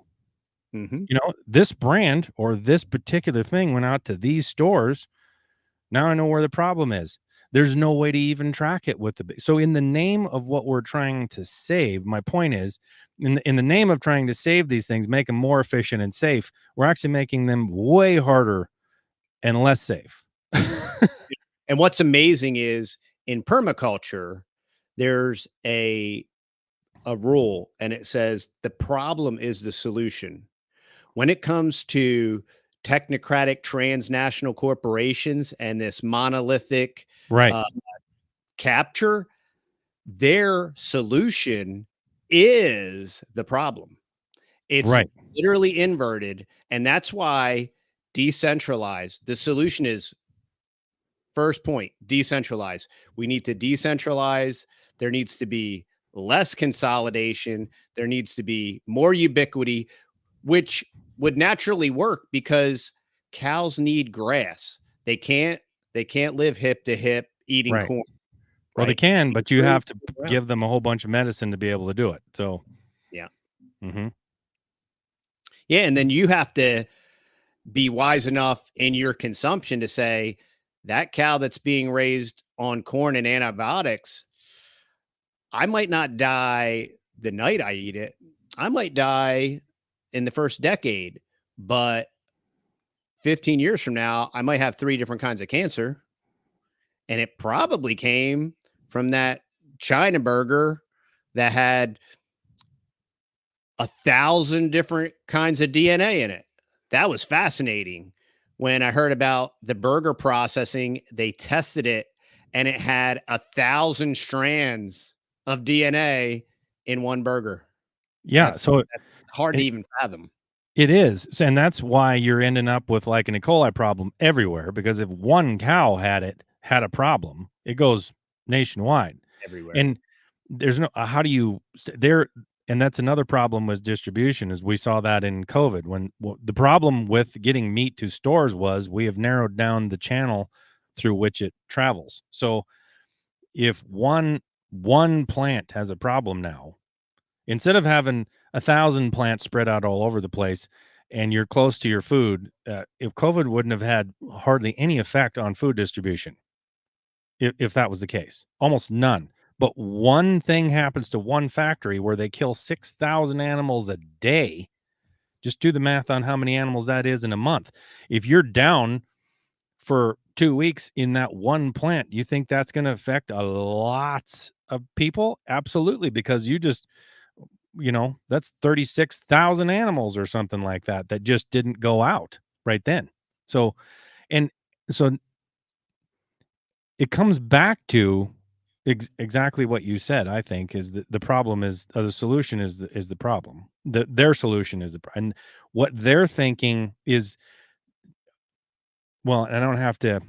Mm-hmm. You know, this brand or this particular thing went out to these stores. Now I know where the problem is. There's no way to even track it with so in the name of what we're trying to save, my point is, in the name of trying to save these things, make them more efficient and safe, we're actually making them way harder and less safe. And what's amazing is in permaculture, there's a rule, and it says the problem is the solution. When it comes to technocratic transnational corporations and this monolithic Right. capture, their solution is the problem. It's Right. literally inverted. And that's why decentralized, the solution is first point, decentralize. We need to decentralize. There needs to be less consolidation. There needs to be more ubiquity, which would naturally work because cows need grass. They can't live hip to hip eating Right. corn. Well, they Right? can, but you True. have to Yeah. give them a whole bunch of medicine to be able to do it. So, Yeah. mhm. Yeah. And then you have to be wise enough in your consumption to say that cow that's being raised on corn and antibiotics, I might not die the night I eat it. I might die in the first decade, but 15 years from now, I might have 3 different kinds of cancer. And it probably came from that China burger that had 1,000 different kinds of DNA in it. That was fascinating. When I heard about the burger processing, they tested it and it had 1,000 strands of DNA in one burger. Yeah, That's so hard to it even fathom. it is, and that's why you're ending up with, like, an E. coli problem everywhere, because if one cow had a problem, it goes nationwide, Everywhere. and there's no how do you there and that's another problem with distribution, is we saw that in COVID when the problem with getting meat to stores was we have narrowed down the channel through which it travels. So, if one plant has a problem now, instead of having 1,000 plants spread out all over the place and you're close to your food, if COVID wouldn't have had hardly any effect on food distribution, if that was the case, almost none. But one thing happens to one factory where they kill 6,000 animals a day. Just do the math on how many animals that is in a month. If you're down for 2 weeks in that one plant, you think that's going to affect a lots of people? Absolutely, because that's 36,000 animals or something like that just didn't go out right then. So, and so it comes back to exactly what you said. I think is the problem is the solution is the problem. Their solution is and what they're thinking is, well, I don't have to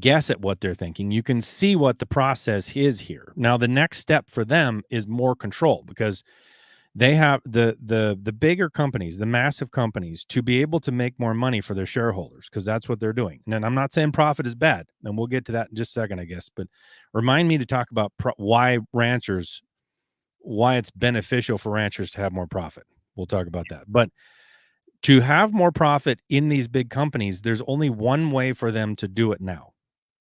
guess at what they're thinking. You can see what the process is here. Now, the next step for them is more control, because they have the bigger companies, the massive companies, to be able to make more money for their shareholders, because that's what they're doing. And I'm not saying profit is bad, and we'll get to that in just a second, I guess. But remind me to talk about why it's beneficial for ranchers to have more profit. We'll talk about that. But to have more profit in these big companies, there's only one way for them to do it now,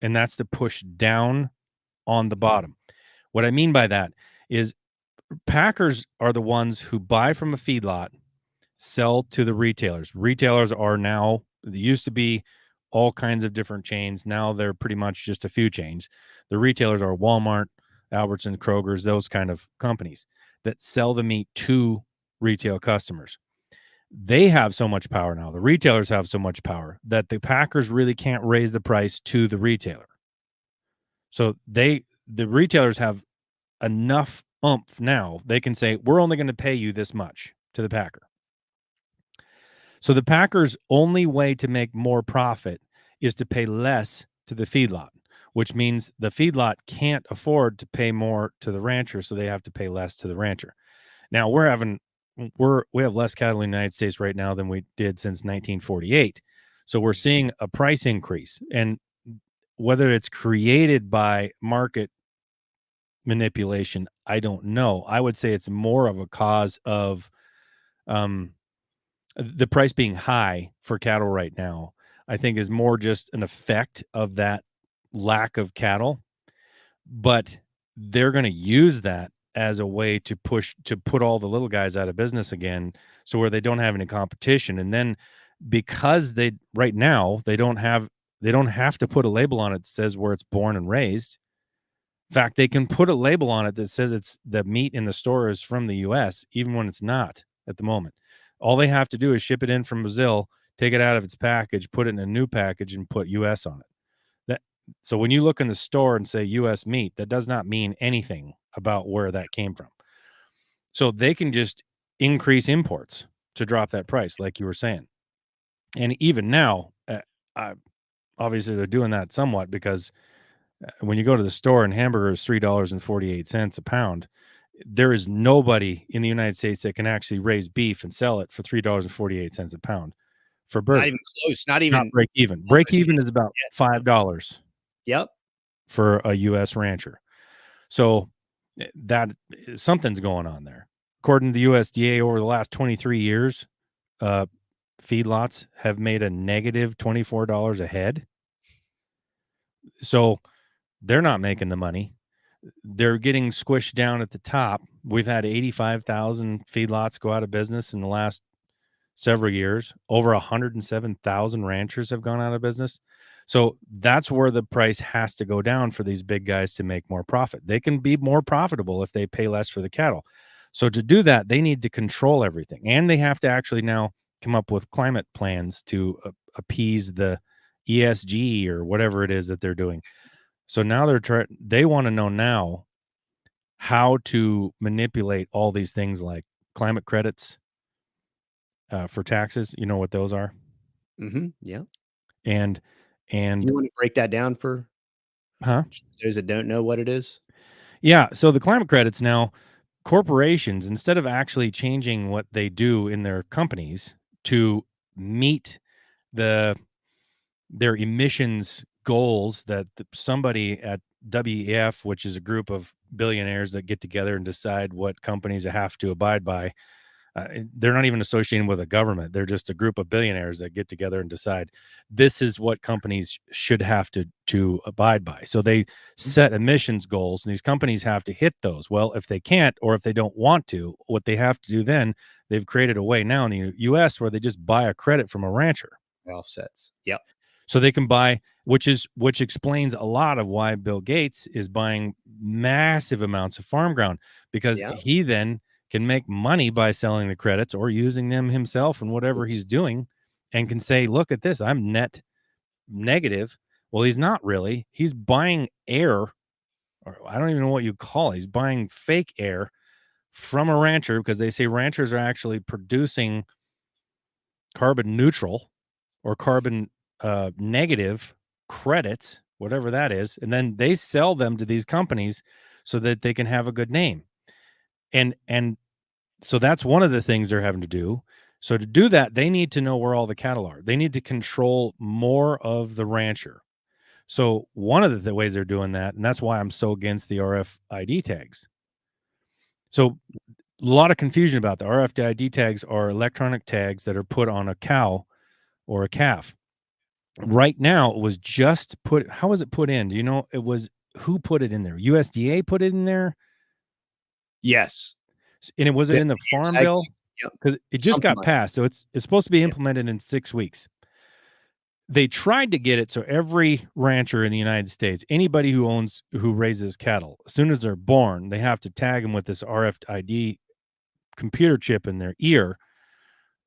and that's to push down on the bottom. What I mean by that is packers are the ones who buy from a feedlot, sell to the retailers. Retailers are now, they used to be all kinds of different chains. Now they're pretty much just a few chains. The retailers are Walmart, Albertson, Kroger's, those kind of companies that sell the meat to retail customers. They have so much power now. The retailers have so much power that the packers really can't raise the price to the retailer. So the retailers have enough oomph now. They can say, we're only going to pay you this much to the packer. So the packers' only way to make more profit is to pay less to the feedlot, which means the feedlot can't afford to pay more to the rancher, so they have to pay less to the rancher. Now we have less cattle in the United States right now than we did since 1948. So we're seeing a price increase, and whether it's created by market manipulation, I don't know. I would say it's more of a cause of the price being high for cattle right now. I think is more just an effect of that lack of cattle, but they're going to use that as a way to put all the little guys out of business again, so where they don't have any competition. And then because right now they don't have to put a label on it that says where it's born and raised. In fact, they can put a label on it that says it's the meat in the store is from the US, even when it's not at the moment. All they have to do is ship it in from Brazil, take it out of its package, put it in a new package, and put US on it. So when you look in the store and say US meat, that does not mean anything about where that came from. So they can just increase imports to drop that price, like you were saying. And even now, obviously they're doing that somewhat because when you go to the store and hamburger is $3.48 a pound, there is nobody in the United States that can actually raise beef and sell it for $3.48 a pound for burger. Not even close. Not even break even. Break even is about $5. Yep. For a U.S. rancher. So that something's going on there. According to the USDA, over the last 23 years, feedlots have made a negative $24 a head. So they're not making the money. They're getting squished down at the top. We've had 85,000 feedlots go out of business in the last several years. Over 107,000 ranchers have gone out of business. So that's where the price has to go down for these big guys to make more profit. They can be more profitable if they pay less for the cattle. So to do that, they need to control everything. And they have to actually now come up with climate plans to appease the ESG or whatever it is that they're doing. So now they want to know now how to manipulate all these things like climate credits for taxes. You know what those are? Mm-hmm. Yeah. And you want to break that down for those that don't know what it is? Yeah. So the climate credits now, corporations, instead of actually changing what they do in their companies to meet their emissions goals that somebody at WEF, which is a group of billionaires that get together and decide what companies have to abide by. They're not even associated with a government. They're just a group of billionaires that get together and decide this is what companies should have to abide by. So they set emissions goals, and these companies have to hit those. Well, if they can't, or if they don't want to, what they have to do then, they've created a way now in the US where they just buy a credit from a rancher. Offsets. Yep. So they can buy, which explains a lot of why Bill Gates is buying massive amounts of farm ground, because he then can make money by selling the credits or using them himself in whatever he's doing, and can say, look at this, I'm net negative. Well, he's not really. He's buying air, or I don't even know what you call it. He's buying fake air from a rancher, because they say ranchers are actually producing carbon neutral or carbon negative credits, whatever that is. And then they sell them to these companies so that they can have a good name. And so that's one of the things they're having to do. So to do that, they need to know where all the cattle are. They need to control more of the rancher. So one of the ways they're doing that, and that's why I'm so against the RFID tags. So a lot of confusion about the RFID tags are electronic tags that are put on a cow or a calf. Right now, it was just put. How was it put in? Do you know? Who put it in there? USDA put it in there. Yes. And it was in the farm bill, because it just got passed. So it's supposed to be implemented in 6 weeks. They tried to get it so every rancher in the United States, anybody who raises cattle, as soon as they're born, they have to tag them with this RFID computer chip in their ear,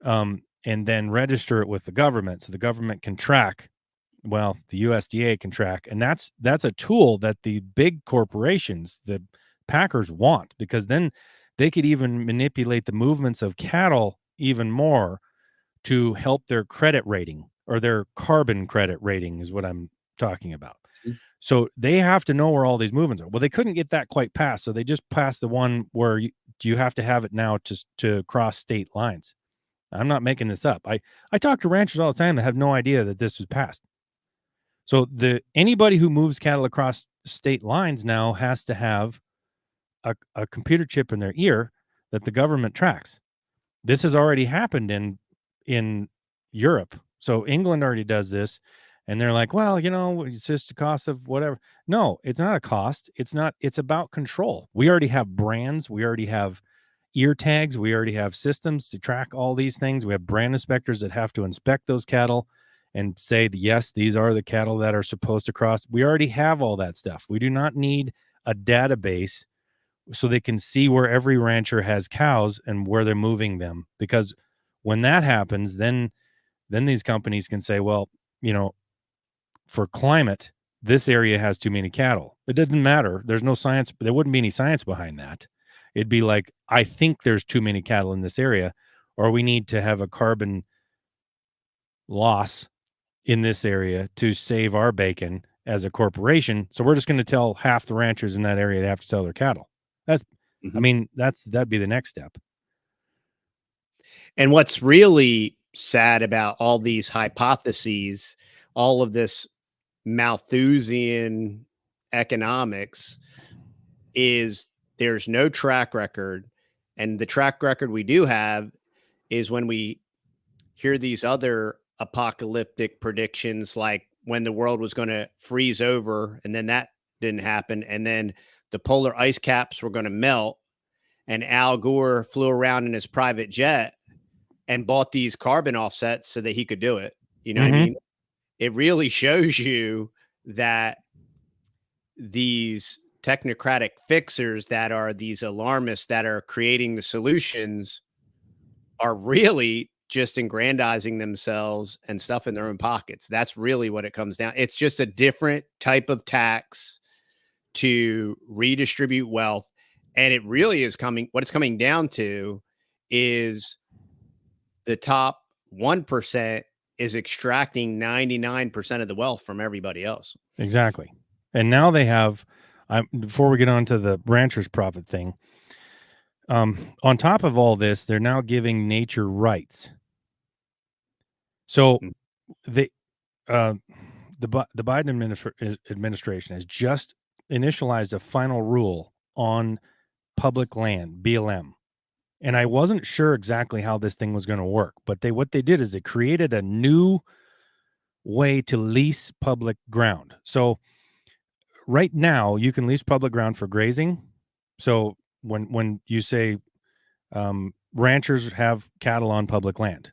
and then register it with the government, so the government can track. Well, the USDA can track, and that's a tool that the big corporations, the packers, want, because then they could even manipulate the movements of cattle even more to help their credit rating, or their carbon credit rating is what I'm talking about. Mhm. So they have to know where all these movements are. Well, they couldn't get that quite passed, so they just passed the one where you have to have it now to cross state lines. I'm not making this up. I talk to ranchers all the time that have no idea that this was passed. So anybody who moves cattle across state lines now has to have a computer chip in their ear that the government tracks. This has already happened in Europe. So England already does this, and they're like, well, it's just a cost of whatever. No, it's not a cost. It's about control. We already have brands. We already have ear tags. We already have systems to track all these things. We have brand inspectors that have to inspect those cattle and say, yes, these are the cattle that are supposed to cross. We already have all that stuff. We do not need a database so they can see where every rancher has cows and where they're moving them. Because when that happens, then these companies can say, well, for climate, this area has too many cattle. It doesn't matter. There's no science. There wouldn't be any science behind that. It'd be like, I think there's too many cattle in this area, or we need to have a carbon loss in this area to save our bacon as a corporation. So we're just going to tell half the ranchers in that area they have to sell their cattle. That'd be the next step. And what's really sad about all these hypotheses, all of this Malthusian economics, is there's no track record. And the track record we do have is when we hear these other apocalyptic predictions, like when the world was going to freeze over, and then that didn't happen. And then the polar ice caps were going to melt, and Al Gore flew around in his private jet and bought these carbon offsets so that he could do it. You know what I mean? It really shows you that these technocratic fixers that are these alarmists that are creating the solutions are really just aggrandizing themselves and stuff in their own pockets. That's really what it comes down. It's just a different type of tax to redistribute wealth. And it really is what it's coming down to is the top 1% is extracting 99% of the wealth from everybody else. Exactly. And now they have, before we get on to the rancher's profit thing, on top of all this, they're now giving nature rights. So the Biden administration has just initialized a final rule on public land, BLM. And I wasn't sure exactly how this thing was going to work, but what they did is they created a new way to lease public ground. So right now you can lease public ground for grazing. So when you say ranchers have cattle on public land,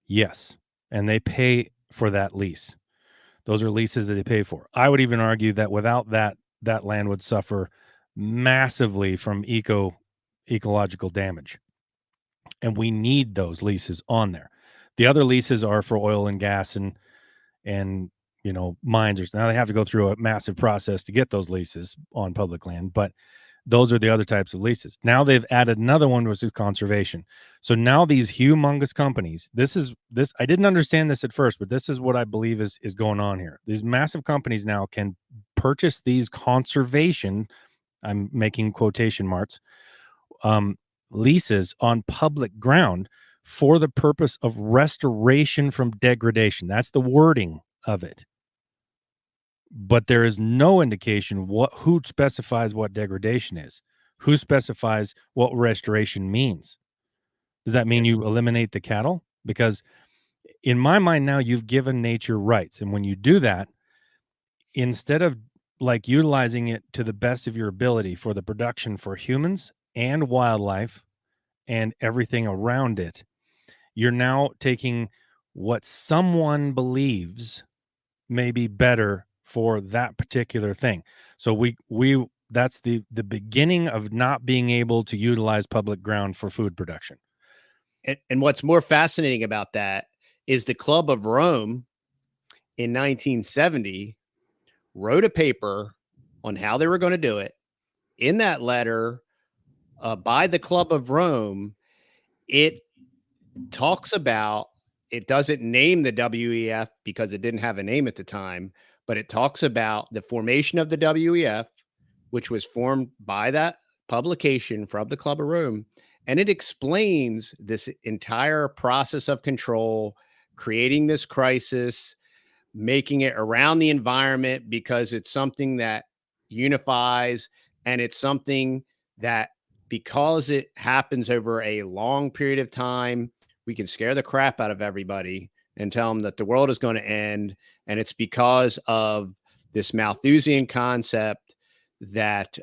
yes, and they pay for that lease. Those are leases that they pay for. I would even argue that without that land would suffer massively from ecological damage. And we need those leases on there. The other leases are for oil and gas and mines. Now they have to go through a massive process to get those leases on public land, but those are the other types of leases. Now they've added another one, which is conservation. So now these humongous companies, I didn't understand this at first, but this is what I believe is going on here. These massive companies now can purchase these conservation, I'm making quotation marks, leases on public ground for the purpose of restoration from degradation. That's the wording of it. But there is no indication who specifies what degradation is, who specifies what restoration means. Does that mean you eliminate the cattle? Because in my mind now, you've given nature rights. And when you do that, instead of like utilizing it to the best of your ability for the production for humans and wildlife and everything around it, you're now taking what someone believes may be better for that particular thing. So that's the beginning of not being able to utilize public ground for food production. And what's more fascinating about that is the Club of Rome in 1970 wrote a paper on how they were going to do it. In that letter by the Club of Rome, it talks about it doesn't name the WEF because it didn't have a name at the time, but it talks about the formation of the WEF, which was formed by that publication from the Club of Rome. And it explains this entire process of control, creating this crisis, making it around the environment because it's something that unifies, and it's something that, because it happens over a long period of time, we can scare the crap out of everybody and tell them that the world is going to end. And it's because of this Malthusian concept that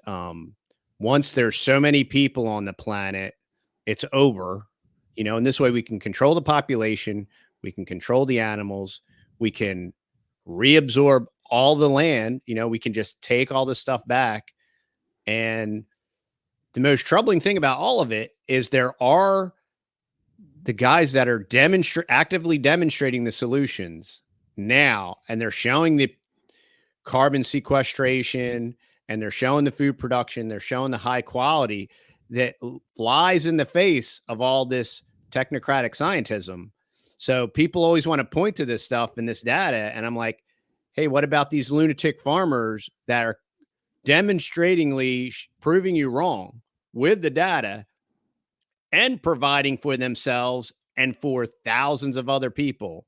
once there's so many people on the planet, it's over, and this way we can control the population, we can control the animals, we can reabsorb all the land, we can just take all this stuff back. And the most troubling thing about all of it is there are the guys that are actively demonstrating the solutions now, and they're showing the carbon sequestration, and they're showing the food production, they're showing the high quality that flies in the face of all this technocratic scientism. So people always want to point to this stuff and this data, and I'm like, hey, what about these lunatic farmers that are demonstratingly proving you wrong with the data and providing for themselves and for thousands of other people?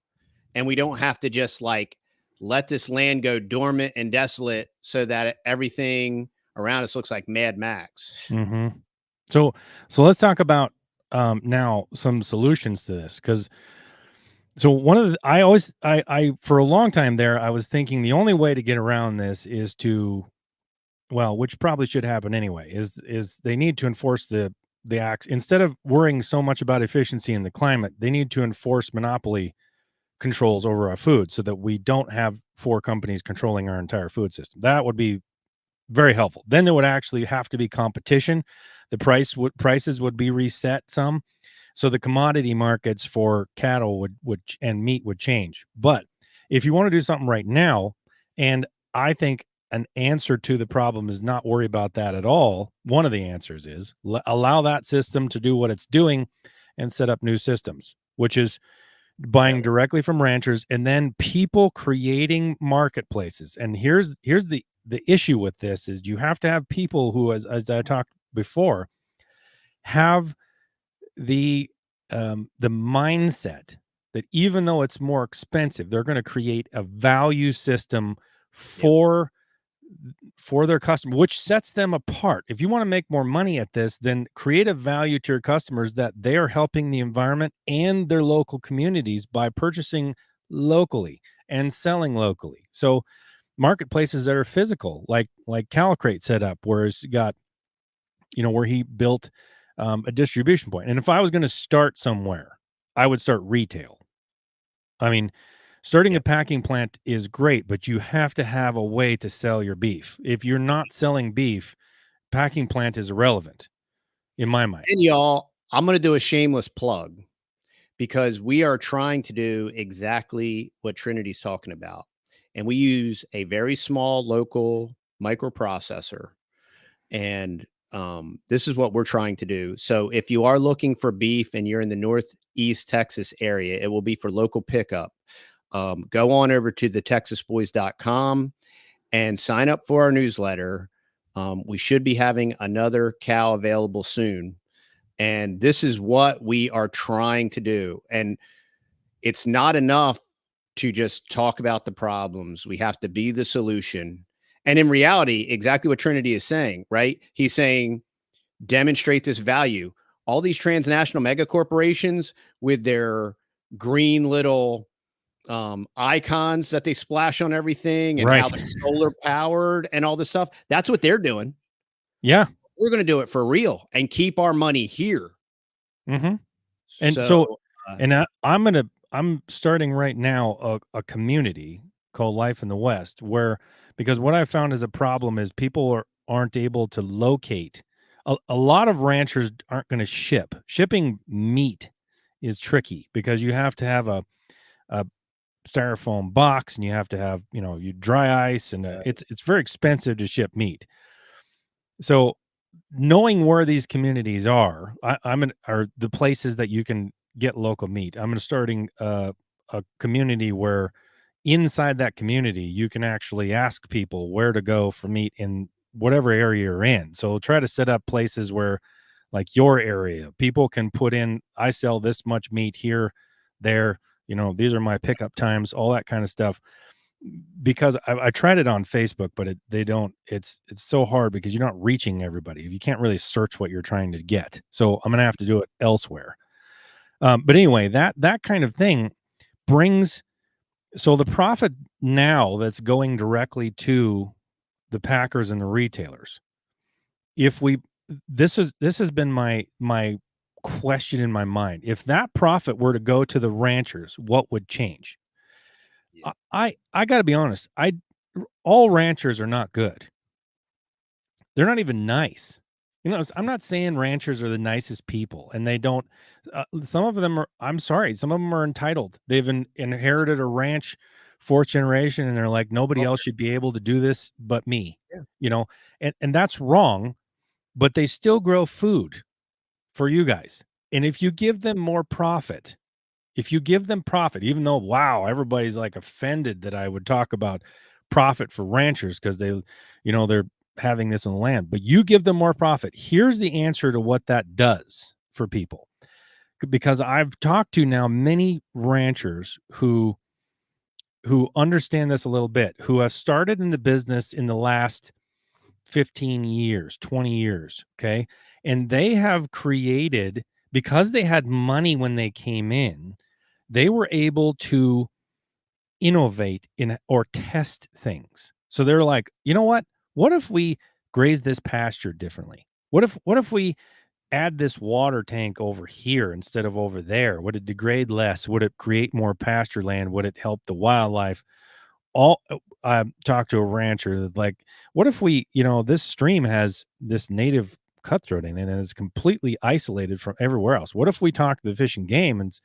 And we don't have to just let this land go dormant and desolate so that everything around us looks like Mad Max. Mm-hmm. So let's talk about now some solutions to this, because one of the, I for a long time there, I was thinking the only way to get around this is to, well, which probably should happen anyway, is they need to enforce the acts. Instead of worrying so much about efficiency in the climate, they need to enforce monopoly controls over our food so that we don't have 4 companies controlling our entire food system. That would be very helpful. Then there would actually have to be competition. The prices would be reset some, so the commodity markets for cattle would and meat would change. But if you want to do something right now, and I think an answer to the problem is not worry about that at all. One of the answers is allow that system to do what it's doing and set up new systems, which is buying directly from ranchers, and then people creating marketplaces. And here's the issue with this is you have to have people who, as I talked before, have the mindset that even though it's more expensive, they're going to create a value system for their customer, which sets them apart. If you want to make more money at this, then create a value to your customers that they are helping the environment and their local communities by purchasing locally and selling locally. So marketplaces that are physical, like Calicrate set up, where it's got, where he built a distribution point. And if I was going to start somewhere, I would start retail. I mean, starting a packing plant is great, but you have to have a way to sell your beef. If you're not selling beef, packing plant is irrelevant in my mind. And y'all, I'm going to do a shameless plug because we are trying to do exactly what Trinity's talking about. And we use a very small local microprocessor. And this is what we're trying to do. So if you are looking for beef and you're in the Northeast Texas area, it will be for local pickup. Go on over to thetexasboys.com and sign up for our newsletter. We should be having another cow available soon. And this is what we are trying to do. And it's not enough to just talk about the problems. We have to be the solution. And in reality, exactly what Trinity is saying, right? He's saying, demonstrate this value. All these transnational mega corporations with their green little icons that they splash on everything, and how they're solar powered and all this stuff. That's what they're doing. Yeah. We're going to do it for real and keep our money here. Mm-hmm. And I'm starting right now a community called Life in the West, because what I found is a problem is people aren't able to locate. A lot of ranchers aren't going to ship. Shipping meat is tricky because you have to have a styrofoam box, and you have to have, you dry ice, and it's very expensive to ship meat. So knowing where these communities are the places that you can get local meat. I'm starting a community where inside that community, you can actually ask people where to go for meat in whatever area you're in. So try to set up places where, like your area, people can put in, I sell this much meat here, there, these are my pickup times, all that kind of stuff. Because I tried it on Facebook, but it's so hard because you're not reaching everybody. You can't really search what you're trying to get. So I'm going to have to do it elsewhere. But anyway, that kind of thing brings, so the profit now that's going directly to the packers and the retailers. This has been my question in my mind. If that profit were to go to the ranchers, what would change? Yeah. I got to be honest. All ranchers are not good. They're not even nice. I'm not saying ranchers are the nicest people, and they don't. Some of them are. I'm sorry. Some of them are entitled. They've inherited a ranch, fourth generation, and they're like, nobody else should be able to do this but me. Yeah. And that's wrong. But they still grow food for you guys, and if you give them more profit, even though, wow, everybody's like offended that I would talk about profit for ranchers because they're having this on the land, but you give them more profit. Here's the answer to what that does for people. Because I've talked to now many ranchers who understand this a little bit, who have started in the business in the last 15 years, 20 years. Okay. And they have created, because they had money when they came in, they were able to innovate or test things. So they're like, you know what if we graze this pasture differently? What if we add this water tank over here instead of over there? Would it degrade less? Would it create more pasture land? Would it help the wildlife? I talked to a rancher that's like, what if we, this stream has this native cutthroat in it and is completely isolated from everywhere else? What if we talk to the Fish and Game and,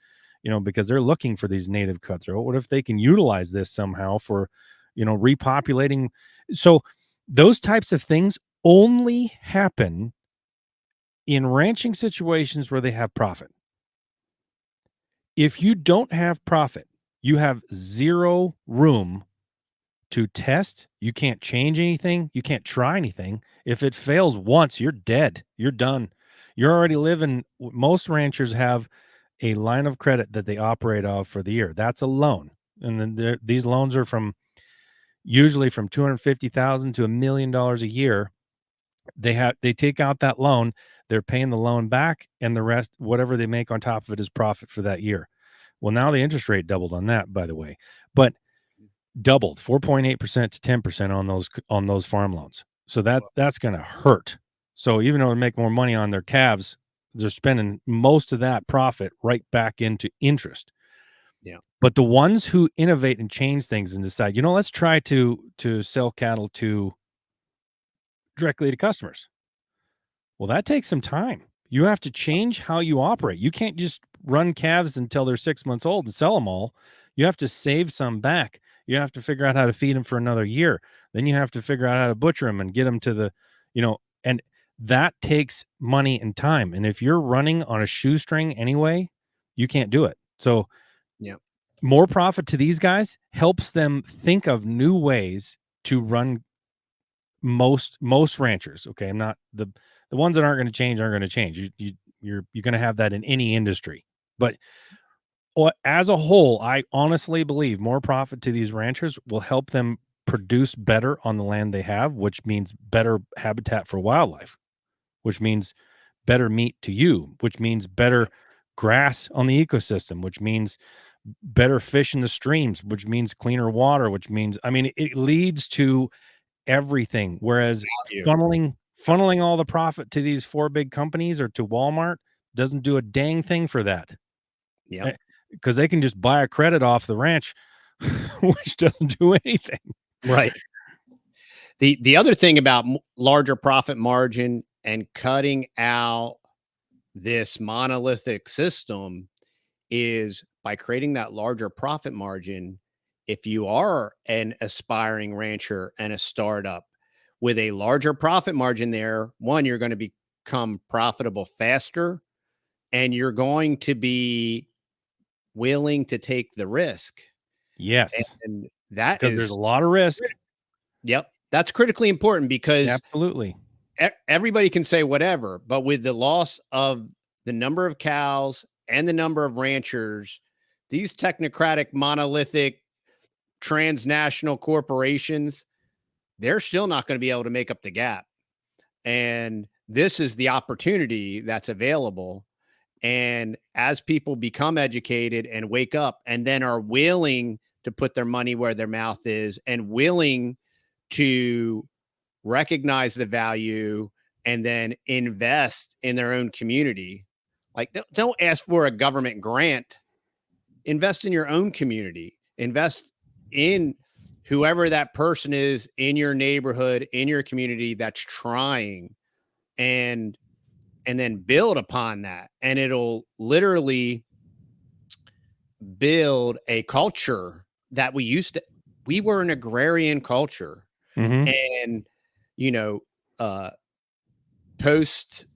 because they're looking for these native cutthroat, what if they can utilize this somehow for, repopulating? So those types of things only happen in ranching situations where they have profit. If you don't have profit, you have zero room to test. You can't change anything. You can't try anything. If it fails once, you're dead. You're done. You're already living. Most ranchers have a line of credit that they operate off for the year. That's a loan. And then these loans are usually from $250,000 to $1 million a year. They take out that loan. They're paying the loan back, and the rest, whatever they make on top of it, is profit for that year. Well, now the interest rate doubled on that, by the way, but doubled 4.8% to 10% on those farm loans. So that's going to hurt. So even though they make more money on their calves, they're spending most of that profit right back into interest. Yeah. But the ones who innovate and change things and decide, let's try to sell cattle directly to customers. Well, that takes some time. You have to change how you operate. You can't just run calves until they're 6 months old and sell them all. You have to save some back. You have to figure out how to feed them for another year. Then you have to figure out how to butcher them and get them to the, and that takes money and time. And if you're running on a shoestring anyway, you can't do it. So yeah, more profit to these guys helps them think of new ways to run most ranchers. Okay. I'm not the ones that aren't going to change. You're going to have that in any industry, but as a whole, I honestly believe more profit to these ranchers will help them produce better on the land they have, which means better habitat for wildlife, which means better meat to you, which means better grass on the ecosystem, which means better fish in the streams, which means cleaner water, which means, it leads to everything. Whereas funneling all the profit to these 4 big companies or to Walmart doesn't do a dang thing for that. Yeah. Because they can just buy a credit off the ranch, which doesn't do anything. Right. The other thing about larger profit margin and cutting out this monolithic system is by creating that larger profit margin. If you are an aspiring rancher and a startup with a larger profit margin there, one, you're going to become profitable faster and you're going to be willing to take the risk. Yes. And that Because there's a is, lot of risk. yep, that's critically important, because Absolutely. everybody can say whatever, but with the loss of the number of cows and the number of ranchers, these technocratic, monolithic, transnational corporations, they're still not going to be able to make up the gap. And this is the opportunity that's available. And as people become educated and wake up and then are willing to put their money where their mouth is and willing to recognize the value and then invest in their own community, like don't ask for a government grant, invest in your own community, invest in whoever that person is in your neighborhood, in your community that's trying, and then build upon that. And it'll literally build a culture that we were an agrarian culture. Mhm. And, post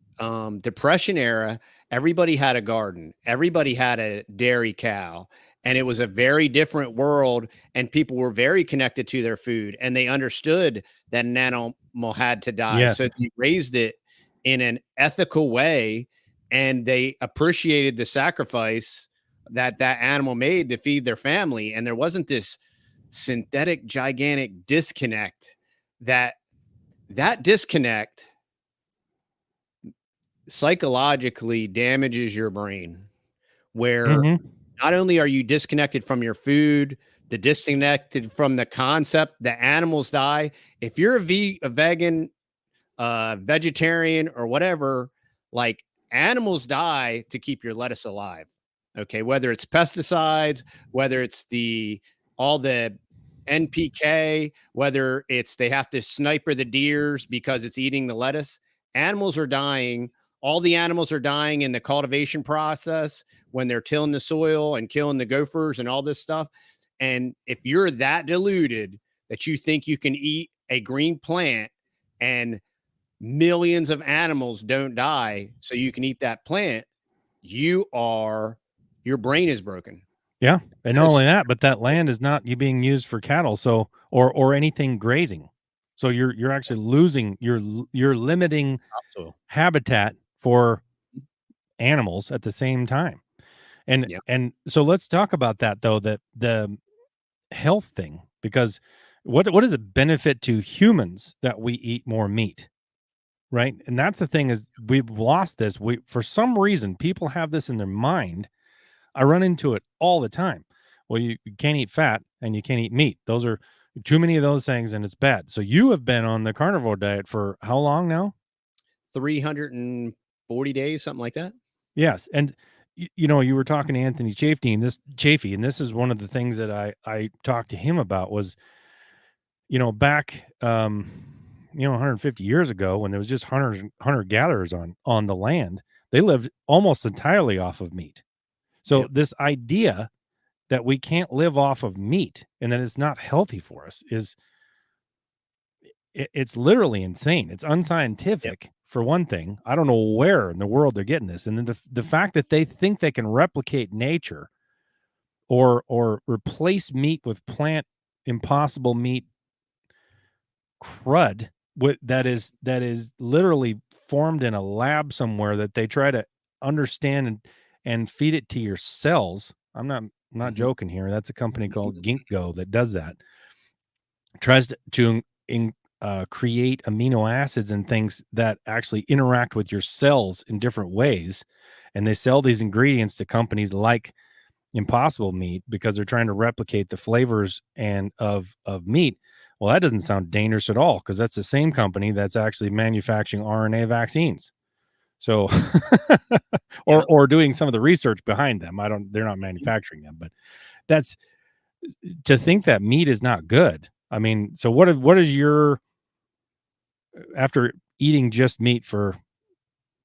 depression era, everybody had a garden, everybody had a dairy cow, and it was a very different world, and people were very connected to their food, and they understood that an animal had to die. Yes. So they raised it in an ethical way, and they appreciated the sacrifice that animal made to feed their family. And there wasn't this synthetic gigantic disconnect. That disconnect psychologically damages your brain, where Mhm. not only are you disconnected from your food, the disconnected from the concept that animals die. If you're a vegan, vegetarian, or whatever, like, animals die to keep your lettuce alive. Okay. Whether it's pesticides, whether it's all the NPK, whether it's they have to sniper the deers because it's eating the lettuce, animals are dying. All the animals are dying in the cultivation process when they're tilling the soil and killing the gophers and all this stuff. And if you're that deluded that you think you can eat a green plant and millions of animals don't die so you can eat that plant, your brain is broken. Yeah. And not only that, but that land is not being used for cattle, so or anything grazing. So you're actually losing, you're limiting Topsoil. habitat for animals at the same time. And Yeah. and so let's talk about that, though, that the health thing, because what does it benefit to humans that we eat more meat? Right? And that's the thing, is we've lost this. For some reason, people have this in their mind. I run into it all the time. Well, you can't eat fat and you can't eat meat. Those are too many of those things, and it's bad. So you have been on the carnivore diet for how long now? 340 days, something like that. Yes. And you were talking to Anthony Chafee, and this is one of the things that I talked to him about was, back 150 years ago, when there was just hunter gatherers on the land, they lived almost entirely off of meat. So Yep. this idea that we can't live off of meat and that it's not healthy for us it's literally insane. It's unscientific. Yep. For one thing. I don't know where in the world they're getting this. And then the fact that they think they can replicate nature or replace meat with plant impossible meat crud that is literally formed in a lab somewhere, that they try to understand and feed it to your cells. I'm not joking here. That's a company called Ginkgo that does that. Tries to create amino acids and things that actually interact with your cells in different ways. And they sell these ingredients to companies like Impossible Meat because they're trying to replicate the flavors of meat. Well, that doesn't sound dangerous at all, because that's the same company that's actually manufacturing RNA vaccines. So, or doing some of the research behind them. They're not manufacturing them, but that's to think that meat is not good. I mean, so what is your, after eating just meat for,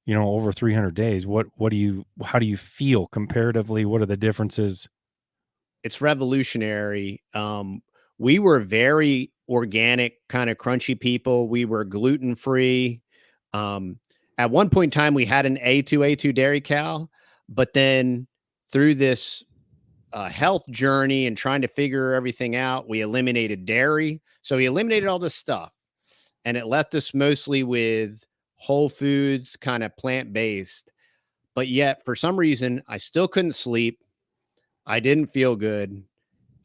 over 300 days, how do you feel comparatively? What are the differences? It's revolutionary. We were very organic, kind of crunchy people. We were gluten free. At one point in time, we had an A2 dairy cow, But then through this health journey and trying to figure everything out, we eliminated dairy. So we eliminated all this stuff, and it left us mostly with whole foods, kind of plant-based. But yet, for some reason, I still couldn't sleep. I didn't feel good.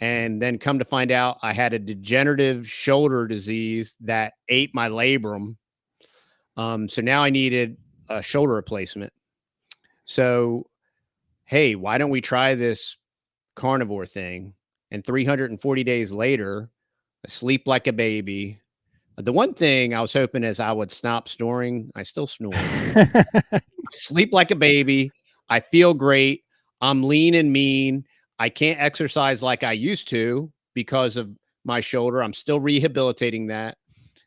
And then come to find out, I had a degenerative shoulder disease that ate my labrum. So now I needed a shoulder replacement. So, hey, why don't we try this carnivore thing? And 340 days later, I sleep like a baby. The one thing I was hoping is I would stop snoring. I still snore. I sleep like a baby. I feel great. I'm lean and mean. I can't exercise like I used to because of my shoulder. I'm still rehabilitating that.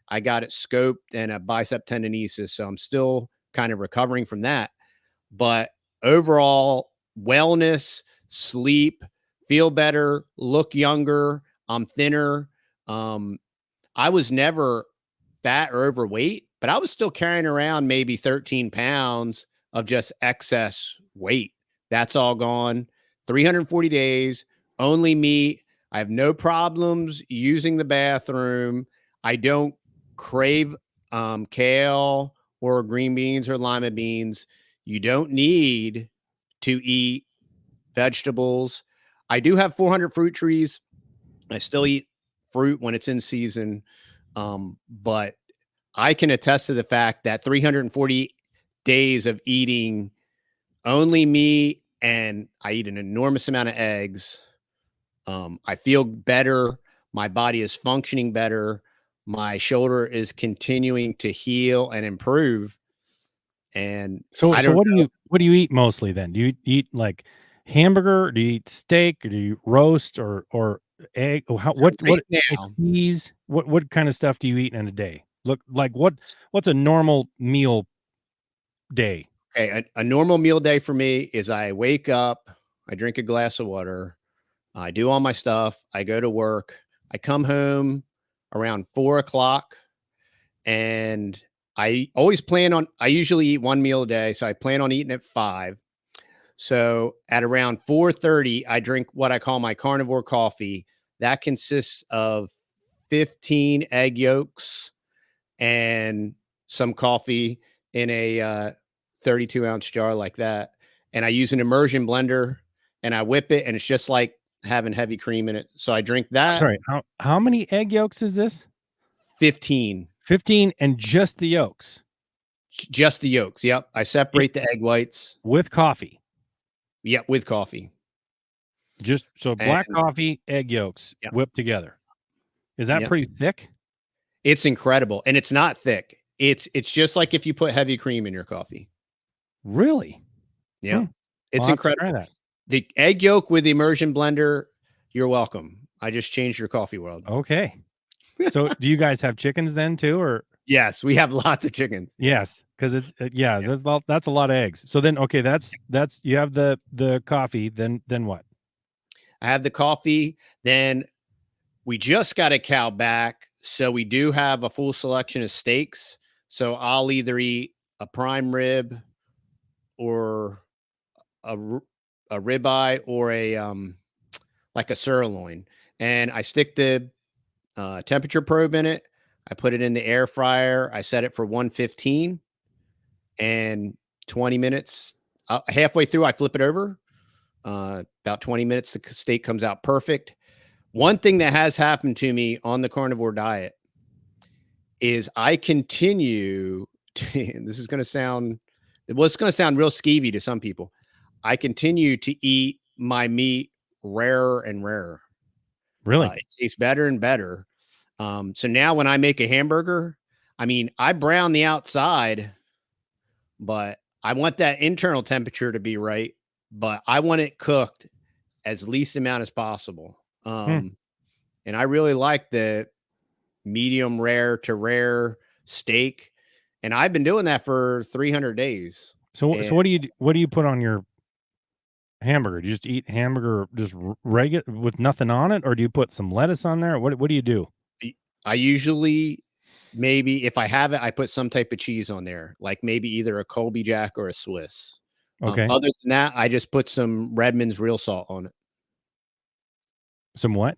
I got it scoped and a bicep tendinosis. So I'm still kind of recovering from that. But overall, wellness, sleep, feel better, look younger. I'm thinner. I was never fat or overweight, but I was still carrying around maybe 13 pounds of just excess weight. That's all gone. 340 days, only meat. I have no problems using the bathroom. I don't crave kale or green beans or lima beans. You don't need to eat vegetables. I do have 400 fruit trees. I still eat fruit when it's in season. But I can attest to the fact that 340 days of eating only meat, and I eat an enormous amount of eggs. I feel better. My body is functioning better. My shoulder is continuing to heal and improve. And So I don't what know. do you eat mostly then? Do you eat like hamburger? Do you eat steak? Or do you roast or egg? Or how So right and now, cheese? What kind of stuff do you eat in a day? Look like what's a normal meal day? okay, a normal meal day for me is I wake up, I drink a glass of water, I do all my stuff, I go to work, I come home around 4 o'clock, and I always plan on, I usually eat one meal a day. So I plan on eating at 5. So at around 4:30, I drink what I call my carnivore coffee. That consists of 15 egg yolks and some coffee in a 32-ounce jar like that. And I use an immersion blender and I whip it, and it's just like having heavy cream in it. So I drink I'm that. sorry, how many egg yolks is this? 15, 15 and just the yolks just the yolks. Yep. I separate the egg whites. with coffee. Yep. With coffee. Just so black And coffee, egg yolks yep. whipped together. Is that Yep. pretty thick? It's incredible. And it's not thick. It's just like if you put heavy cream in your coffee. Really? Yeah. Hmm. It's I'll have to try incredible. that. The egg yolk with the immersion blender, you're welcome. I just changed your coffee world. Okay. So do you guys have chickens then too, or? Yes, we have lots of chickens. Yes, because it's that's a lot of eggs. So then, okay, that's you have the coffee. Then what? I have the coffee. Then we just got a cow back, so we do have a full selection of steaks. So I'll either eat a prime rib or a ribeye or a like a sirloin, and I stick the temperature probe in it. I put it in the air fryer. I set it for 115, and 20 minutes. Halfway through, I flip it over. About 20 minutes, the steak comes out perfect. One thing that has happened to me on the carnivore diet is I continue to, this is going to sound, well, it's going to sound real skeevy to some people. I continue to eat my meat rarer and rarer. Really? It tastes better and better. So now when I make a hamburger, I mean, I brown the outside, but I want that internal temperature to be right, but I want it cooked as least amount as possible. And I really like the medium rare to rare steak. And I've been doing that for 300 days. So what do you put on your hamburger? Do you just eat hamburger just regular with nothing on it, or do you put some lettuce on there? What do you do? I usually, maybe if I have it, I put some type of cheese on there, like maybe either a Colby Jack or a Swiss. Okay. Other than that, I just put some Redmond's real salt on it. Some what?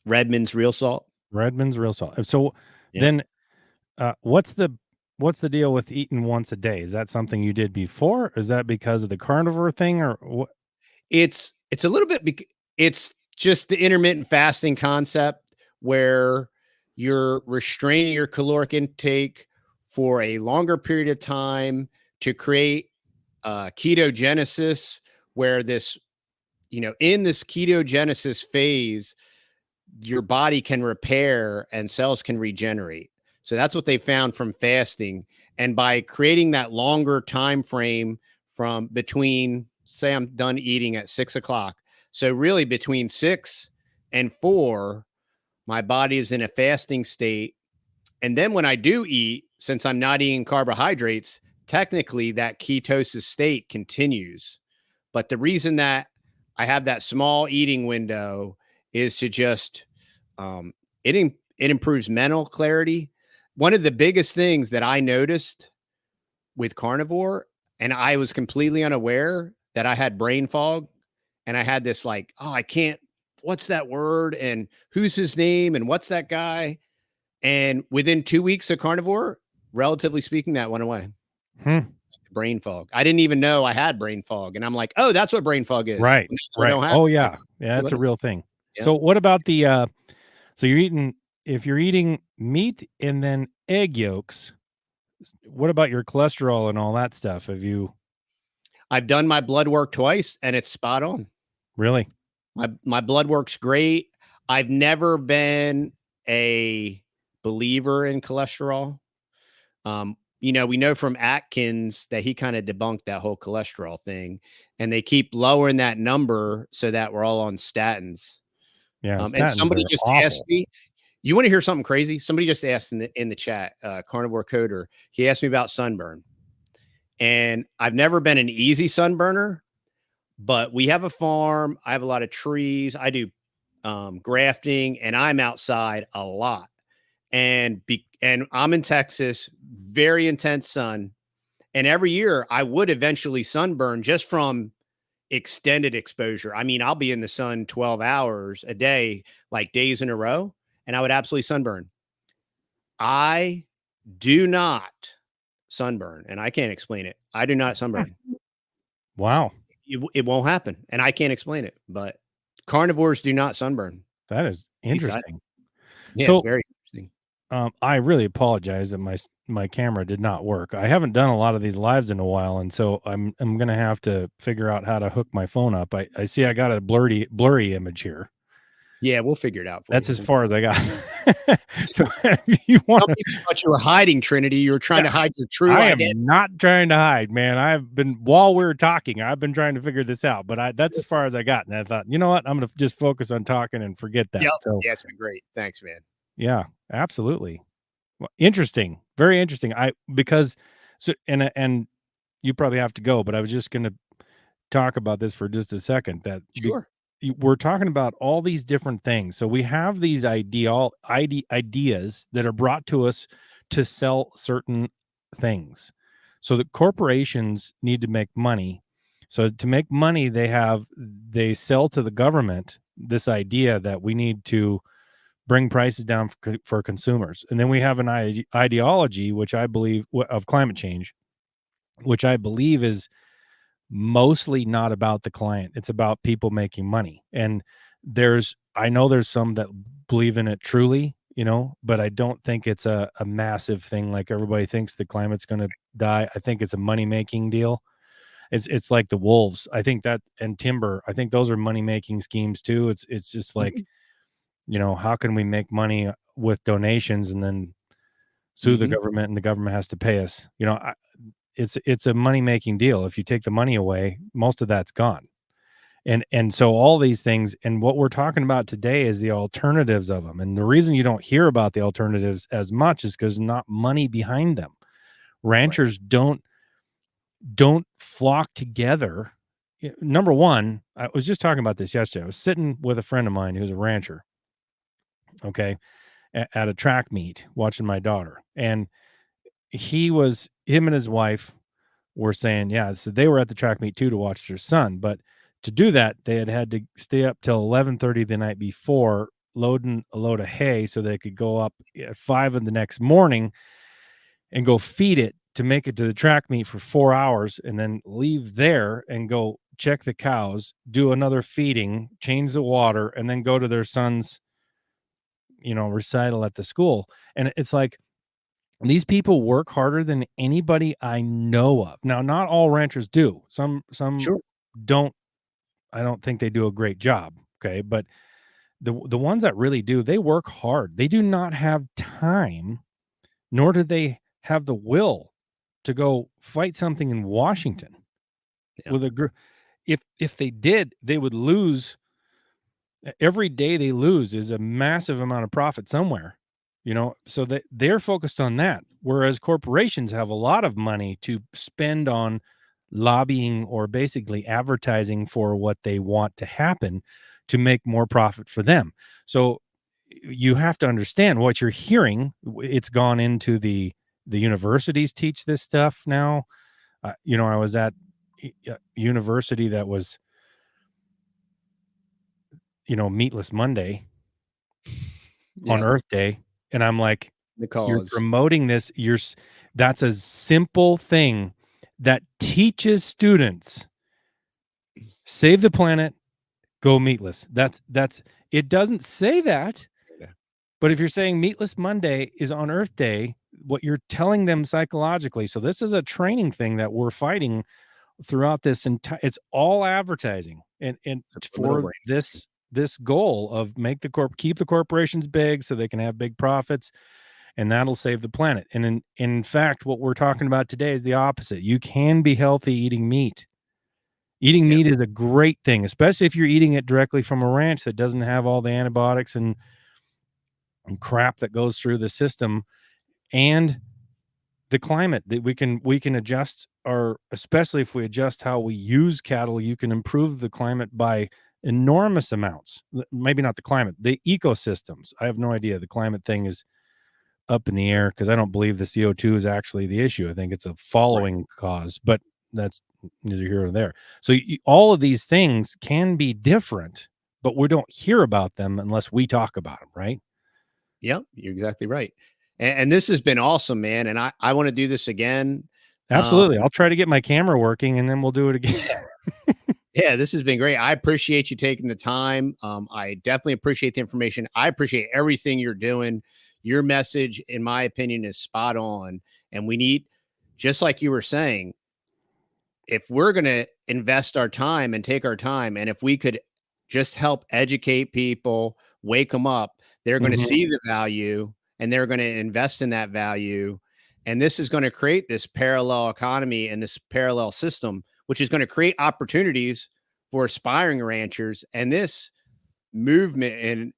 Redmond's real salt. Redmond's real salt. So Yeah. then, what's the deal with eating once a day? Is that something you did before? Is that because of the carnivore thing, or what? It's a little bit it's just the intermittent fasting concept where you're restraining your caloric intake for a longer period of time to create ketogenesis, where this, in this ketogenesis phase, your body can repair and cells can regenerate. So that's what they found from fasting. And by creating that longer time frame from between, say, I'm done eating at 6 o'clock. So really between 6 and 4, my body is in a fasting state. And then when I do eat, since I'm not eating carbohydrates, technically that ketosis state continues. But the reason that I have that small eating window is to just it improves mental clarity. One of the biggest things that I noticed with carnivore, and I was completely unaware that I had brain fog, and I had this like, oh, I can't, what's that word? And who's his name? And what's that guy? And within 2 weeks of carnivore, relatively speaking, that went away. Brain fog. I didn't even know I had brain fog. And I'm like, oh, that's what brain fog is. Right. Right. Oh yeah. Yeah. That's a real thing. Yeah. So what about the, so if you're eating meat and then egg yolks, what about your cholesterol and all that stuff? I've done my blood work twice and it's spot on. Really? My blood work's great. I've never been a believer in cholesterol. We know from Atkins that he kind of debunked that whole cholesterol thing, and they keep lowering that number so that we're all on statins. Yeah. And somebody just asked me, you want to hear something crazy? Somebody just asked in the chat, Carnivore Coder, he asked me about sunburn. And I've never been an easy sunburner, but we have a farm. I have a lot of trees. I do grafting, and I'm outside a lot. And I'm in Texas, very intense sun. And every year I would eventually sunburn just from extended exposure. I mean, I'll be in the sun 12 hours a day, like days in a row, and I would absolutely sunburn. I do not sunburn, and I can't explain it. I do not sunburn. Wow. It won't happen, and I can't explain it, but carnivores do not sunburn. That is interesting. Yeah, so, it's very interesting. I really apologize that my camera did not work. I haven't done a lot of these lives in a while, and so I'm gonna have to figure out how to hook my phone up. I see I got a blurry image here. Yeah, we'll figure it out for That's you. as far as I got. So you want to thought you were hiding, Trinity. You were trying to hide your true identity. am not trying to hide, man. While we were talking, I've been trying to figure this out, but that's as far as I got. And I thought, you know what? I'm going to just focus on talking and forget that. Yep. So, yeah, it's been great. Thanks, man. Yeah, absolutely. Well, interesting. Very interesting. And you probably have to go, but I was just going to talk about this for just a second. Sure. We're talking about all these different things. So we have these ideas that are brought to us to sell certain things. So the corporations need to make money. So to make money, they sell to the government this idea that we need to bring prices down for consumers. And then we have an ideology, which I believe of climate change, which I believe is mostly not about the client. It's about people making money. And I know there's some that believe in it truly, but I don't think it's a massive thing like everybody thinks the climate's going to die. I think it's a money-making deal. It's like the wolves. I think that, and timber, I think those are money-making schemes too. It's just like, how can we make money with donations and then sue the government, and the government has to pay us? It's a money-making deal. If you take the money away, most of that's gone. And so all these things, and what we're talking about today is the alternatives of them. And the reason you don't hear about the alternatives as much is because not money behind them. Ranchers don't flock together. Number one, I was just talking about this yesterday. I was sitting with a friend of mine who's a rancher, okay, at a track meet watching my daughter. And him and his wife were saying, yeah, so they were at the track meet too to watch their son. But to do that, they had to stay up till 11:30 the night before, loading a load of hay so they could go up at 5 in the next morning and go feed it to make it to the track meet for 4 hours, and then leave there and go check the cows, do another feeding, change the water, and then go to their son's, recital at the school. And it's like, these people work harder than anybody I know of. Now, not all ranchers do. Some Sure. don't. I don't think they do a great job. Okay, but the ones that really do, they work hard. They do not have time, nor do they have the will to go fight something in Washington with a group. If they did, they would lose. Every day they lose is a massive amount of profit somewhere, so that they're focused on that. Whereas corporations have a lot of money to spend on lobbying or basically advertising for what they want to happen to make more profit for them. So you have to understand what you're hearing. It's gone into the universities teach this stuff now. I was at a university that was, Meatless Monday on Earth Day. And I'm like, The you're cause. promoting this. That's a simple thing that teaches students, save the planet, go meatless. That's it. Doesn't say that. Yeah. But if you're saying Meatless Monday is on Earth Day, what you're telling them psychologically. So this is a training thing that we're fighting throughout this entire. It's all advertising, and for this goal of keep the corporations big so they can have big profits, and that'll save the planet. And in fact, what we're talking about today is the opposite. You can be healthy eating meat. Eating meat is a great thing, especially if you're eating it directly from a ranch that doesn't have all the antibiotics and crap that goes through the system, and the climate that we can adjust especially if we adjust how we use cattle, you can improve the climate by enormous amounts. Maybe not the climate, the ecosystems. I have no idea. The climate thing is up in the air because I don't believe the CO2 is actually the issue. I think it's a following cause, but that's neither here nor there. So all of these things can be different, but we don't hear about them unless we talk about them, right? Yep, you're exactly right. And this has been awesome, man. And I want to do this again. Absolutely. I'll try to get my camera working and then we'll do it again. Yeah, this has been great. I appreciate you taking the time. I definitely appreciate the information. I appreciate everything you're doing. Your message, in my opinion, is spot on. And we need, just like you were saying, if we're going to invest our time and take our time, and if we could just help educate people, wake them up, they're going to see the value and they're going to invest in that value. And this is going to create this parallel economy and this parallel system, which is going to create opportunities for aspiring ranchers. And this movement, in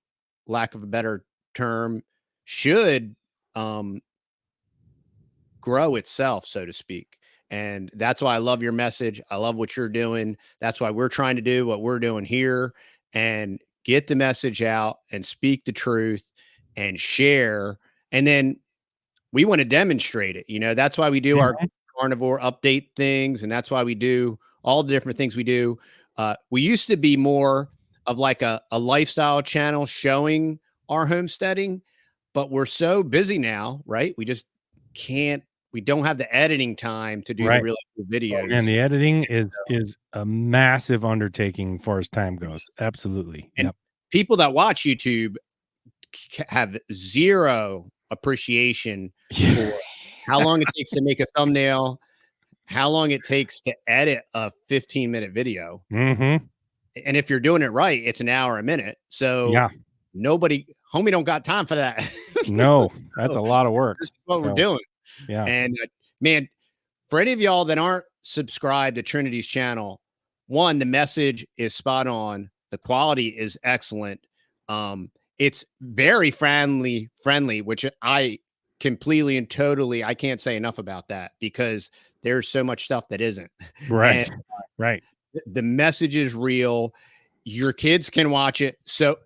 lack of a better term, should grow itself, so to speak. And that's why I love your message. I love what you're doing. That's why we're trying to do what we're doing here and get the message out and speak the truth and share. And then we want to demonstrate it. That's why we do our carnivore update things. And that's why we do all the different things we do. We used to be more of like a lifestyle channel showing our homesteading, but we're so busy now, right? We just can't. We don't have the editing time to do the really cool videos. And the editing is a massive undertaking as far as time goes. Absolutely. And people that watch YouTube have zero appreciation for how long it takes to make a thumbnail, how long it takes to edit a 15-minute video. And if you're doing it right, it's an hour a minute. So homie don't got time for that. No, that's a lot of work. This is what we're doing. Yeah. And man, for any of y'all that aren't subscribed to Trinity's channel, one, the message is spot on. The quality is excellent. It's very friendly, which I completely and totally, I can't say enough about that because there's so much stuff that isn't. Right. And right. The message is real. Your kids can watch it. So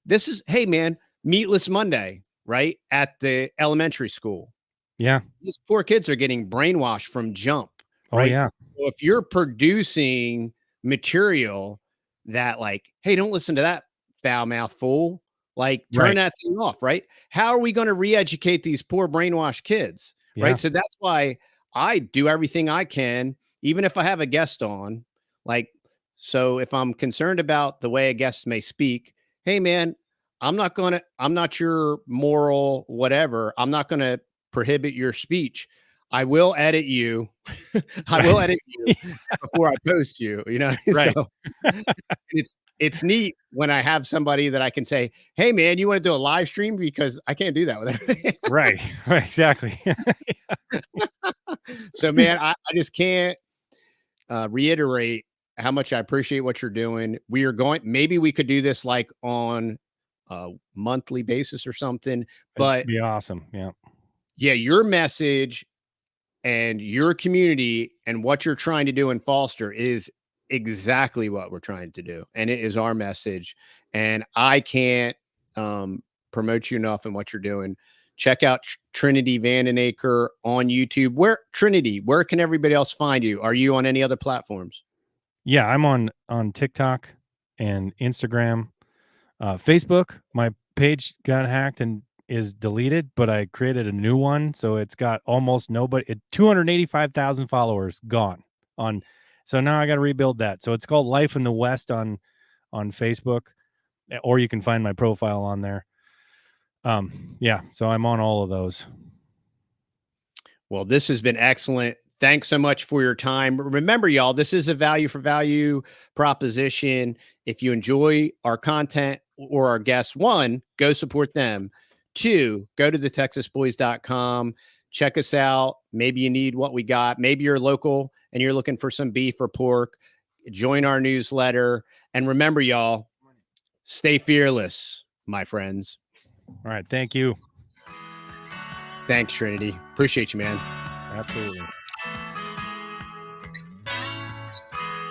this is, hey man, Meatless Monday, right? At the elementary school. Yeah. These poor kids are getting brainwashed from jump, Oh right? yeah. So if you're producing material that like, hey, don't listen to that foul mouth fool, like turn Right. that thing off, right? How are we going to re-educate these poor brainwashed kids? Yeah. Right. So that's why I do everything I can, even if I have a guest on. Like, so if I'm concerned about the way a guest may speak, hey man, I'm not your moral whatever. I'm not gonna prohibit your speech. I will edit you. I will edit you before I post you, you know. Right. So it's neat when I have somebody that I can say, hey man, you want to do a live stream? Because I can't do that with everybody. Right. Right. Exactly. So man, I just can't reiterate how much I appreciate what you're doing. Maybe we could do this like on a monthly basis or something, It'd but be awesome. Yeah. yeah, your message and your community and what you're trying to do in Foster is exactly what we're trying to do. And it is our message. And I can't promote you enough in what you're doing. Check out Trinity Vandenaker on YouTube. Where can everybody else find you? Are you on any other platforms? Yeah. I'm on TikTok and Instagram, Facebook. My page got hacked and is deleted, but I created a new one. So it's got almost nobody, 285,000 followers gone on. So now I got to rebuild that. So it's called Life in the West on Facebook, or you can find my profile on there. Yeah. So I'm on all of those. Well, this has been excellent. Thanks so much for your time. Remember, y'all, this is a value for value proposition. If you enjoy our content or our guests, one, go support them. Two, go to thetexasboys.com. Check us out. Maybe you need what we got. Maybe you're local and you're looking for some beef or pork. Join our newsletter. And remember, y'all, stay fearless, my friends. All right. Thank you. Thanks, Trinity. Appreciate you, man. Absolutely.